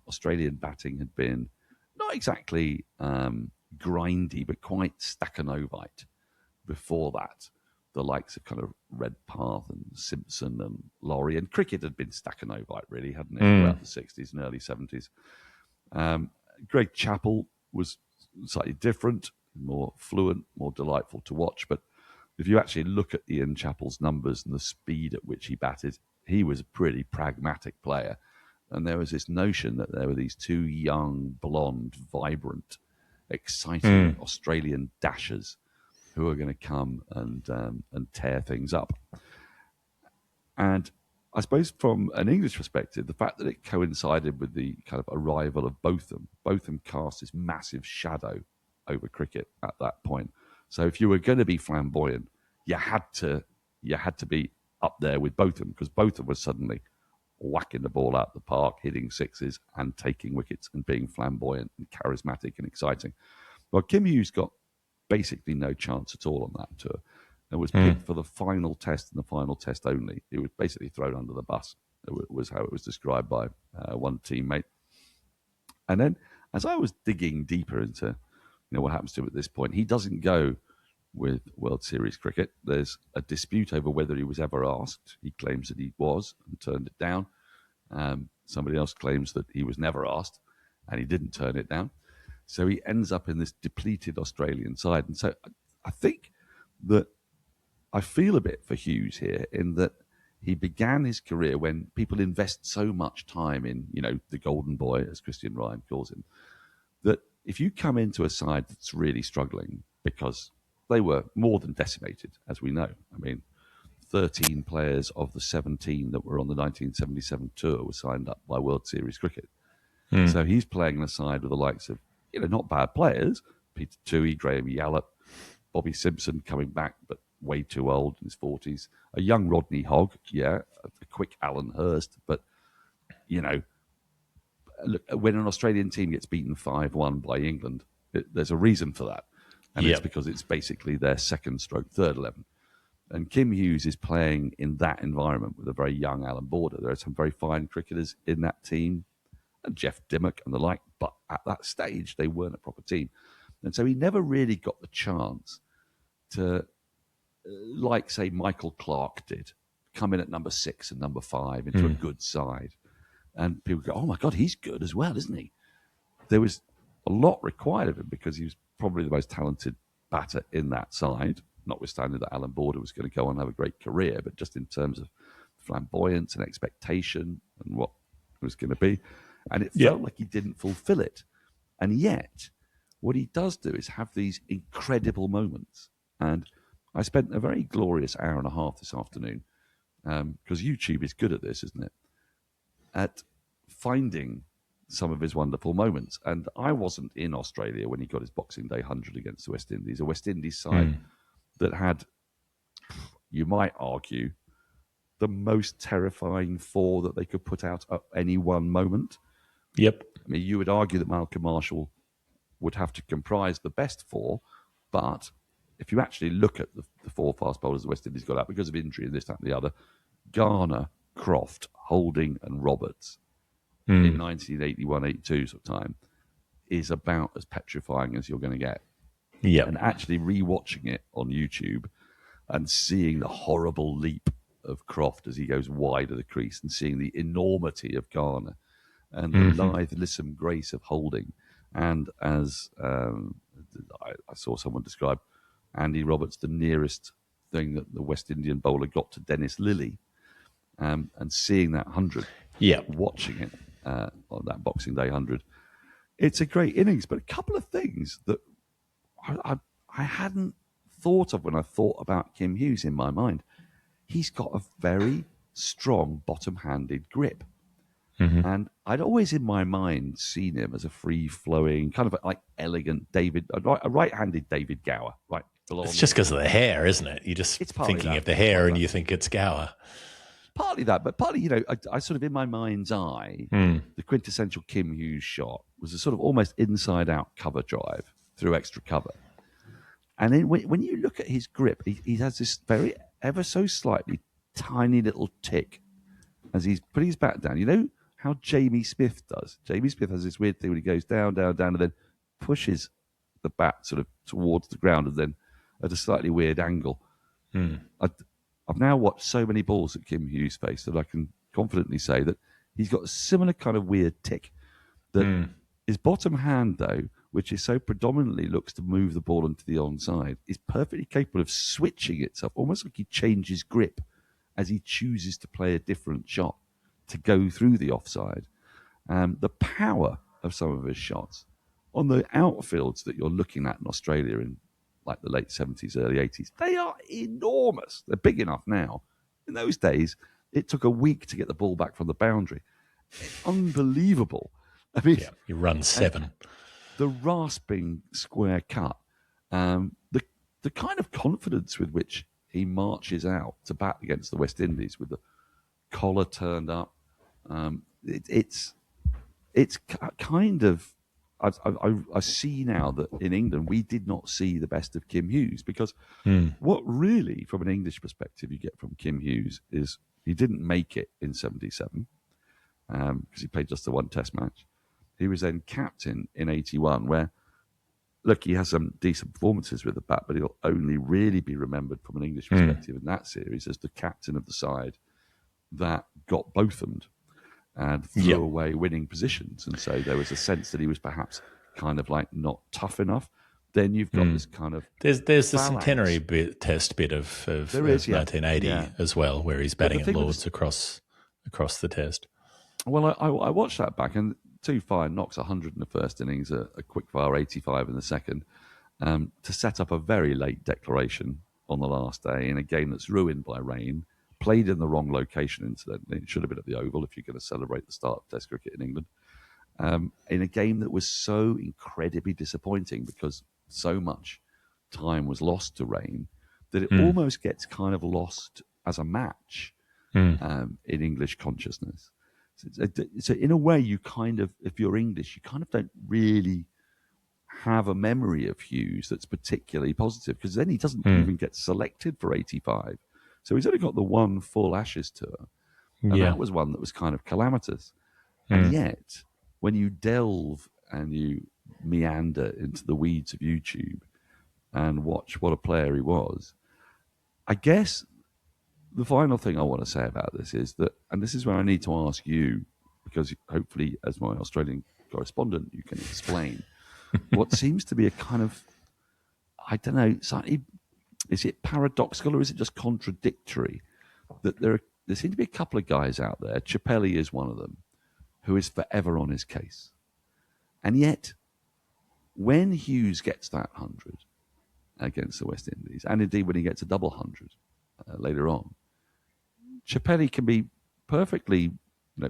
Australian batting had been not exactly grindy, but quite staccanovite before that. The likes of kind of Redpath and Simpson and Laurie, and cricket had been staccanovite, really, hadn't it, throughout the 60s and early 70s. Greg Chappell was slightly different, more fluent, more delightful to watch. But if you actually look at Ian Chappell's numbers and the speed at which he batted, he was a pretty pragmatic player. And there was this notion that there were these 2 young, blonde, vibrant, exciting Australian dashers who are going to come and tear things up. And I suppose from an English perspective, the fact that it coincided with the kind of arrival of Botham cast this massive shadow over cricket at that point. So if you were going to be flamboyant, you had to be up there with Botham, because Botham was suddenly whacking the ball out the park, hitting sixes and taking wickets and being flamboyant and charismatic and exciting. Well, Kim Hughes got basically no chance at all on that tour. And was picked for the final test and the final test only. He was basically thrown under the bus. It was how it was described by one teammate. And then, as I was digging deeper into what happens to him at this point, he doesn't go with World Series cricket. There's a dispute over whether he was ever asked. He claims that he was and turned it down. Somebody else claims that he was never asked and he didn't turn it down. So he ends up in this depleted Australian side. And so I think that I feel a bit for Hughes here in that he began his career when people invest so much time in, the golden boy, as Christian Ryan calls him, that if you come into a side that's really struggling, because they were more than decimated, as we know. I mean, 13 players of the 17 that were on the 1977 tour were signed up by World Series cricket. So he's playing on a side with the likes of, not bad players, Peter Toohey, Graham Yallop, Bobby Simpson coming back, but way too old in his 40s. A young Rodney Hogg, a quick Alan Hurst. But, look, when an Australian team gets beaten 5-1 by England, there's a reason for that. And it's because it's basically their second stroke third 11. And Kim Hughes is playing in that environment with a very young Alan Border. There are some very fine cricketers in that team, and Geoff Dimmock and the like, but at that stage, they weren't a proper team. And so he never really got the chance to, like, say, Michael Clarke did, come in at number 6 and number 5 into a good side. And people go, oh, my God, he's good as well, isn't he? There was a lot required of him because he was probably the most talented batter in that side, notwithstanding that Alan Border was going to go on and have a great career, but just in terms of flamboyance and expectation and what it was going to be. And it felt like he didn't fulfill it. And yet, what he does do is have these incredible moments. And I spent a very glorious hour and a half this afternoon, because YouTube is good at this, isn't it? At finding some of his wonderful moments. And I wasn't in Australia when he got his Boxing Day 100 against the West Indies, a West Indies side that had, you might argue, the most terrifying 4 that they could put out at any one moment. Yep. I mean, you would argue that Malcolm Marshall would have to comprise the best 4, but if you actually look at the 4 fast bowlers the West Indies got out because of injury and this, that, and the other, Garner, Croft, Holding, and Roberts in 1981-82 sort of time is about as petrifying as you're going to get. Yeah. And actually rewatching it on YouTube and seeing the horrible leap of Croft as he goes wide of the crease and seeing the enormity of Garner and the lithe, lissome grace of Holding. And as I saw someone describe Andy Roberts, the nearest thing that the West Indian bowler got to Dennis Lilly, and seeing that 100, watching it on that Boxing Day 100, it's a great innings. But a couple of things that I hadn't thought of when I thought about Kim Hughes in my mind. He's got a very strong bottom-handed grip. And I'd always in my mind seen him as a free-flowing, kind of like elegant a right-handed David Gower. Right? It's just because of the hair, isn't it? You're just thinking of the hair and you think it's Gower. Partly that, but partly, I sort of in my mind's eye, the quintessential Kim Hughes shot was a sort of almost inside-out cover drive through extra cover. And then when you look at his grip, he has this very ever so slightly tiny little tick as he's putting his bat down. You know how Jamie Smith does? Jamie Smith has this weird thing when he goes down, down, down, and then pushes the bat sort of towards the ground and then at a slightly weird angle. I've now watched so many balls at Kim Hughes' face that I can confidently say that he's got a similar kind of weird tick. That his bottom hand, though, which is so predominantly looks to move the ball into the onside, is perfectly capable of switching itself, almost like he changes grip as he chooses to play a different shot to go through the offside. The power of some of his shots on the outfields that you're looking at in Australia in like the late 70s, early 80s, they are enormous. They're big enough now. In those days, it took a week to get the ball back from the boundary. Unbelievable. I mean, you run 7. The rasping square cut, the kind of confidence with which he marches out to bat against the West Indies with the collar turned up, it's kind of. I see now that in England we did not see the best of Kim Hughes because what really, from an English perspective, you get from Kim Hughes is he didn't make it in '77 because he played just the one Test match. He was then captain in '81, where look, he has some decent performances with the bat, but he'll only really be remembered from an English perspective in that series as the captain of the side that got Bothamed and threw away winning positions. And so there was a sense that he was perhaps kind of like not tough enough. Then you've got this kind of... There's the centenary test bit of 1980 as well, where he's batting at Lords across the test. Well, I watched that back, and 2-5 knocks 100 in the first innings, a quick-fire 85 in the second, to set up a very late declaration on the last day in a game that's ruined by rain, played in the wrong location, incidentally. It should have been at the Oval if you're going to celebrate the start of Test cricket in England. In a game that was so incredibly disappointing because so much time was lost to rain that it almost gets kind of lost as a match in English consciousness. So in a way, you kind of, if you're English, you kind of don't really have a memory of Hughes that's particularly positive because then he doesn't even get selected for 85. So he's only got the one full Ashes tour. And that was one that was kind of calamitous. And yet, when you delve and you meander into the weeds of YouTube and watch what a player he was, I guess the final thing I want to say about this is that, and this is where I need to ask you, because hopefully as my Australian correspondent, you can explain what seems to be a kind of, I don't know, slightly, is it paradoxical or is it just contradictory that there seem to be a couple of guys out there, Chappelli is one of them, who is forever on his case. And yet, when Hughes gets that 100 against the West Indies, and indeed when he gets a double 100 later on, Chappelli can be perfectly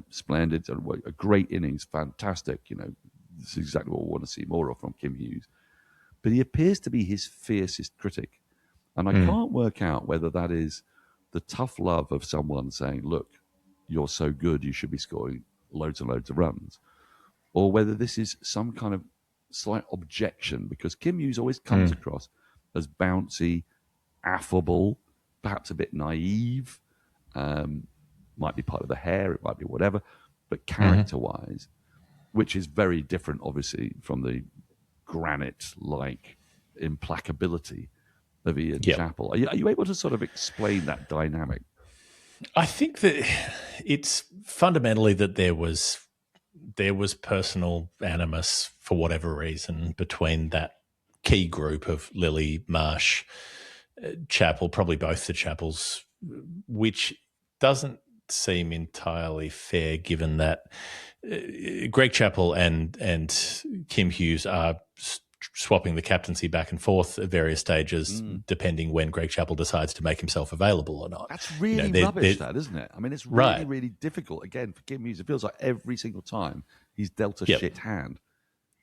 splendid, a great innings, fantastic. This is exactly what we want to see more of from Kim Hughes. But he appears to be his fiercest critic. And I can't work out whether that is the tough love of someone saying, look, you're so good, you should be scoring loads and loads of runs, or whether this is some kind of slight objection, because Kim Hughes always comes across as bouncy, affable, perhaps a bit naive, might be part of the hair, it might be whatever, but character-wise, which is very different, obviously, from the granite-like implacability of Ian Chappell. Are you able to sort of explain that dynamic? I think that it's fundamentally that there was personal animus for whatever reason between that key group of Lilly, Marsh, Chappell, probably both the Chappells, which doesn't seem entirely fair given that Greg Chappell and Kim Hughes are swapping the captaincy back and forth at various stages, depending when Greg Chappell decides to make himself available or not. That's really rubbish, that, isn't it? I mean, it's really, really difficult, again, for Kim Hughes. It feels like every single time he's dealt a shit hand.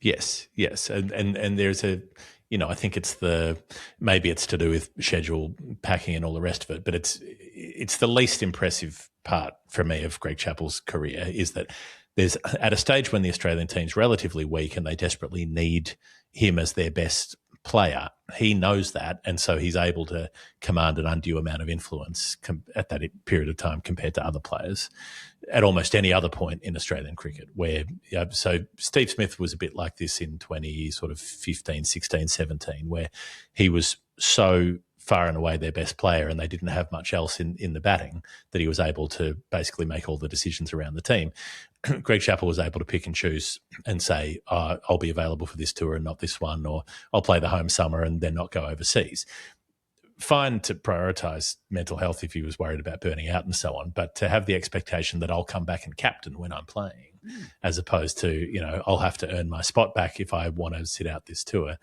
Yes. And there's I think maybe it's to do with schedule packing and all the rest of it, but it's the least impressive part for me of Greg Chappell's career is that there's at a stage when the Australian team's relatively weak and they desperately need him as their best player. He knows that, and so he's able to command an undue amount of influence at that period of time compared to other players at almost any other point in Australian cricket. So Steve Smith was a bit like this in 2015, 16, 17, where he was so far and away their best player and they didn't have much else in the batting that he was able to basically make all the decisions around the team. Greg Chappell was able to pick and choose and say, I'll be available for this tour and not this one, or I'll play the home summer and then not go overseas. Fine to prioritise mental health if he was worried about burning out and so on, but to have the expectation that I'll come back and captain when I'm playing, as opposed to, I'll have to earn my spot back if I want to sit out this tour.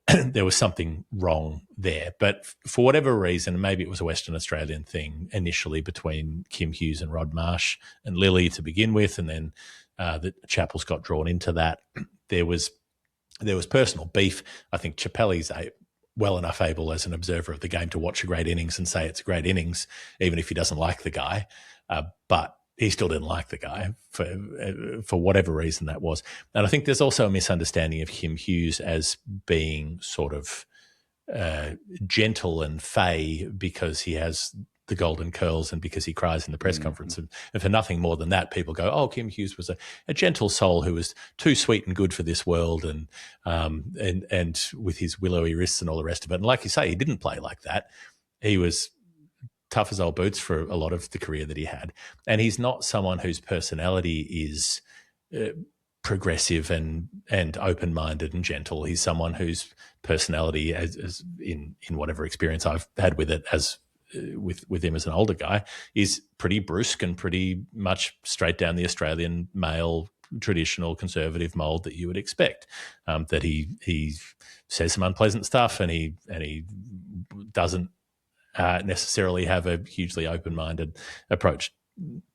There was something wrong there. But for whatever reason, maybe it was a Western Australian thing initially between Kim Hughes and Rod Marsh and Lilly to begin with, and then the Chappells got drawn into that. There was personal beef. I think Chappelli's well enough able as an observer of the game to watch a great innings and say it's a great innings, even if he doesn't like the guy. But he still didn't like the guy for whatever reason that was. And I think there's also a misunderstanding of Kim Hughes as being sort of gentle and fey because he has the golden curls and because he cries in the press conference. And for nothing more than that, people go, oh, Kim Hughes was a gentle soul who was too sweet and good for this world and with his willowy wrists and all the rest of it. And like you say, he didn't play like that. He was tough as old boots for a lot of the career that he had. And he's not someone whose personality is progressive and open-minded and gentle. He's someone whose personality, as in whatever experience I've had with it as with him as an older guy, is pretty brusque and pretty much straight down the Australian male traditional conservative mould that you would expect. That he says some unpleasant stuff and he doesn't necessarily have a hugely open-minded approach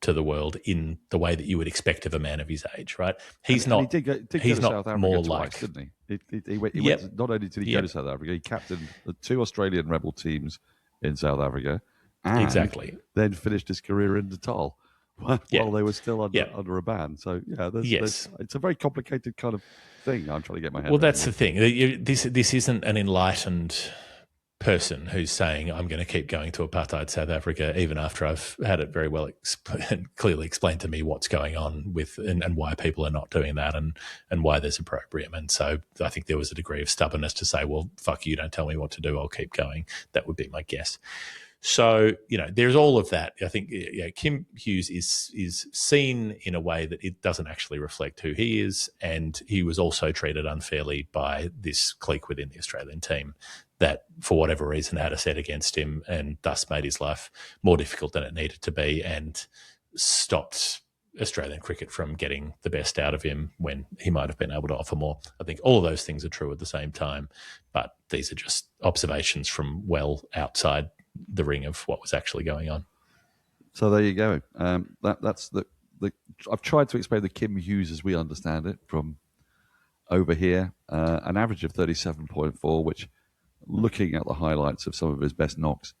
to the world in the way that you would expect of a man of his age, right? He's not. He did go to South Africa more twice, like, didn't he? He went, not only did he go to South Africa, he captained the 2 Australian rebel teams in South Africa, and then finished his career in Natal while they were still under a ban. So it's a very complicated kind of thing. I'm trying to get my head. Well, that's the thing. This isn't an enlightened person who's saying I'm going to keep going to apartheid South Africa even after I've had it very well clearly explained to me what's going on with and why people are not doing that and why there's opprobrium. And so I think there was a degree of stubbornness to say, well, fuck you, don't tell me what to do, I'll keep going. That would be my guess. So, there's all of that. I think Kim Hughes is seen in a way that it doesn't actually reflect who he is, and he was also treated unfairly by this clique within the Australian team that, for whatever reason, had a set against him and thus made his life more difficult than it needed to be and stopped Australian cricket from getting the best out of him when he might have been able to offer more. I think all of those things are true at the same time, but these are just observations from well outside the ring of what was actually going on. So there you go. That's the. I've tried to explain the Kim Hughes as we understand it from over here. An average of 37.4, which, looking at the highlights of some of his best knocks,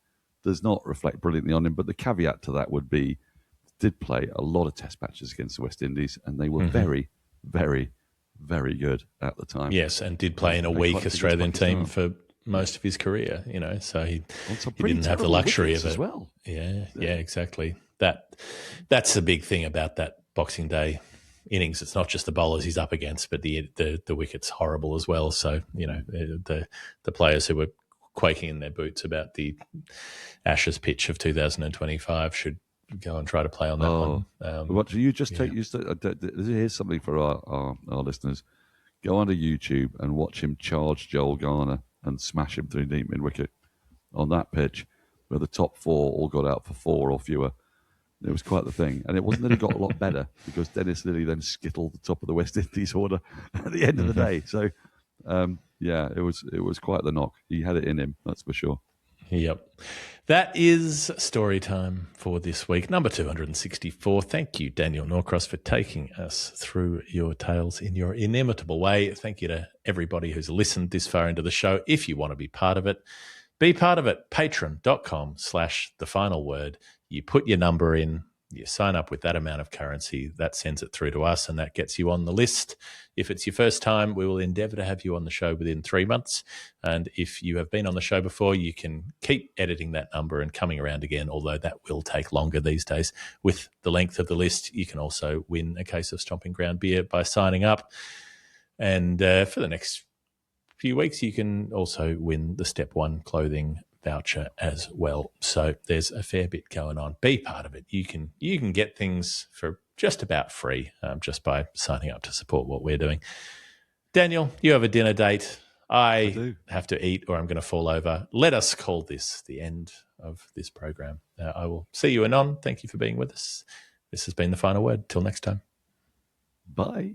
does not reflect brilliantly on him. But the caveat to that would be, did play a lot of test matches against the West Indies, and they were very, very, very good at the time. Yes, and did play in a weak Australian team for most of his career, so he didn't have the luxury of it. As well. Yeah, exactly. That's the big thing about that Boxing Day innings. It's not just the bowlers he's up against, but the wicket's horrible as well. So, the players who were quaking in their boots about the Ashes pitch of 2025 should go and try to play on that one. What do you just take? Here's something for our listeners. Go onto YouTube and watch him charge Joel Garner and smash him through deep mid wicket on that pitch, where the top 4 all got out for 4 or fewer. It was quite the thing, and it wasn't that it got a lot better because Dennis Lilly then skittled the top of the West Indies order at the end of the day. So, it was quite the knock. He had it in him, that's for sure. Yep. That is story time for this week, number 264. Thank you, Daniel Norcross, for taking us through your tales in your inimitable way. Thank you to everybody who's listened this far into the show. If you want to be part of it, patreon.com/thefinalword. You put your number in, you sign up with that amount of currency, that sends it through to us, and that gets you on the list. If it's your first time, we will endeavour to have you on the show within 3 months. And if you have been on the show before, you can keep editing that number and coming around again, although that will take longer these days. With the length of the list, you can also win a case of Stomping Ground beer by signing up. And for the next few weeks, you can also win the Step 1 clothing voucher as well. So there's a fair bit going on. Be part of it. You can get things for just about free just by signing up to support what we're doing. Daniel, you have a dinner date. I have to eat or I'm going to fall over. Let us call this the end of this program. I will see you anon. Thank you for being with us. This has been The Final Word. Till next time. Bye.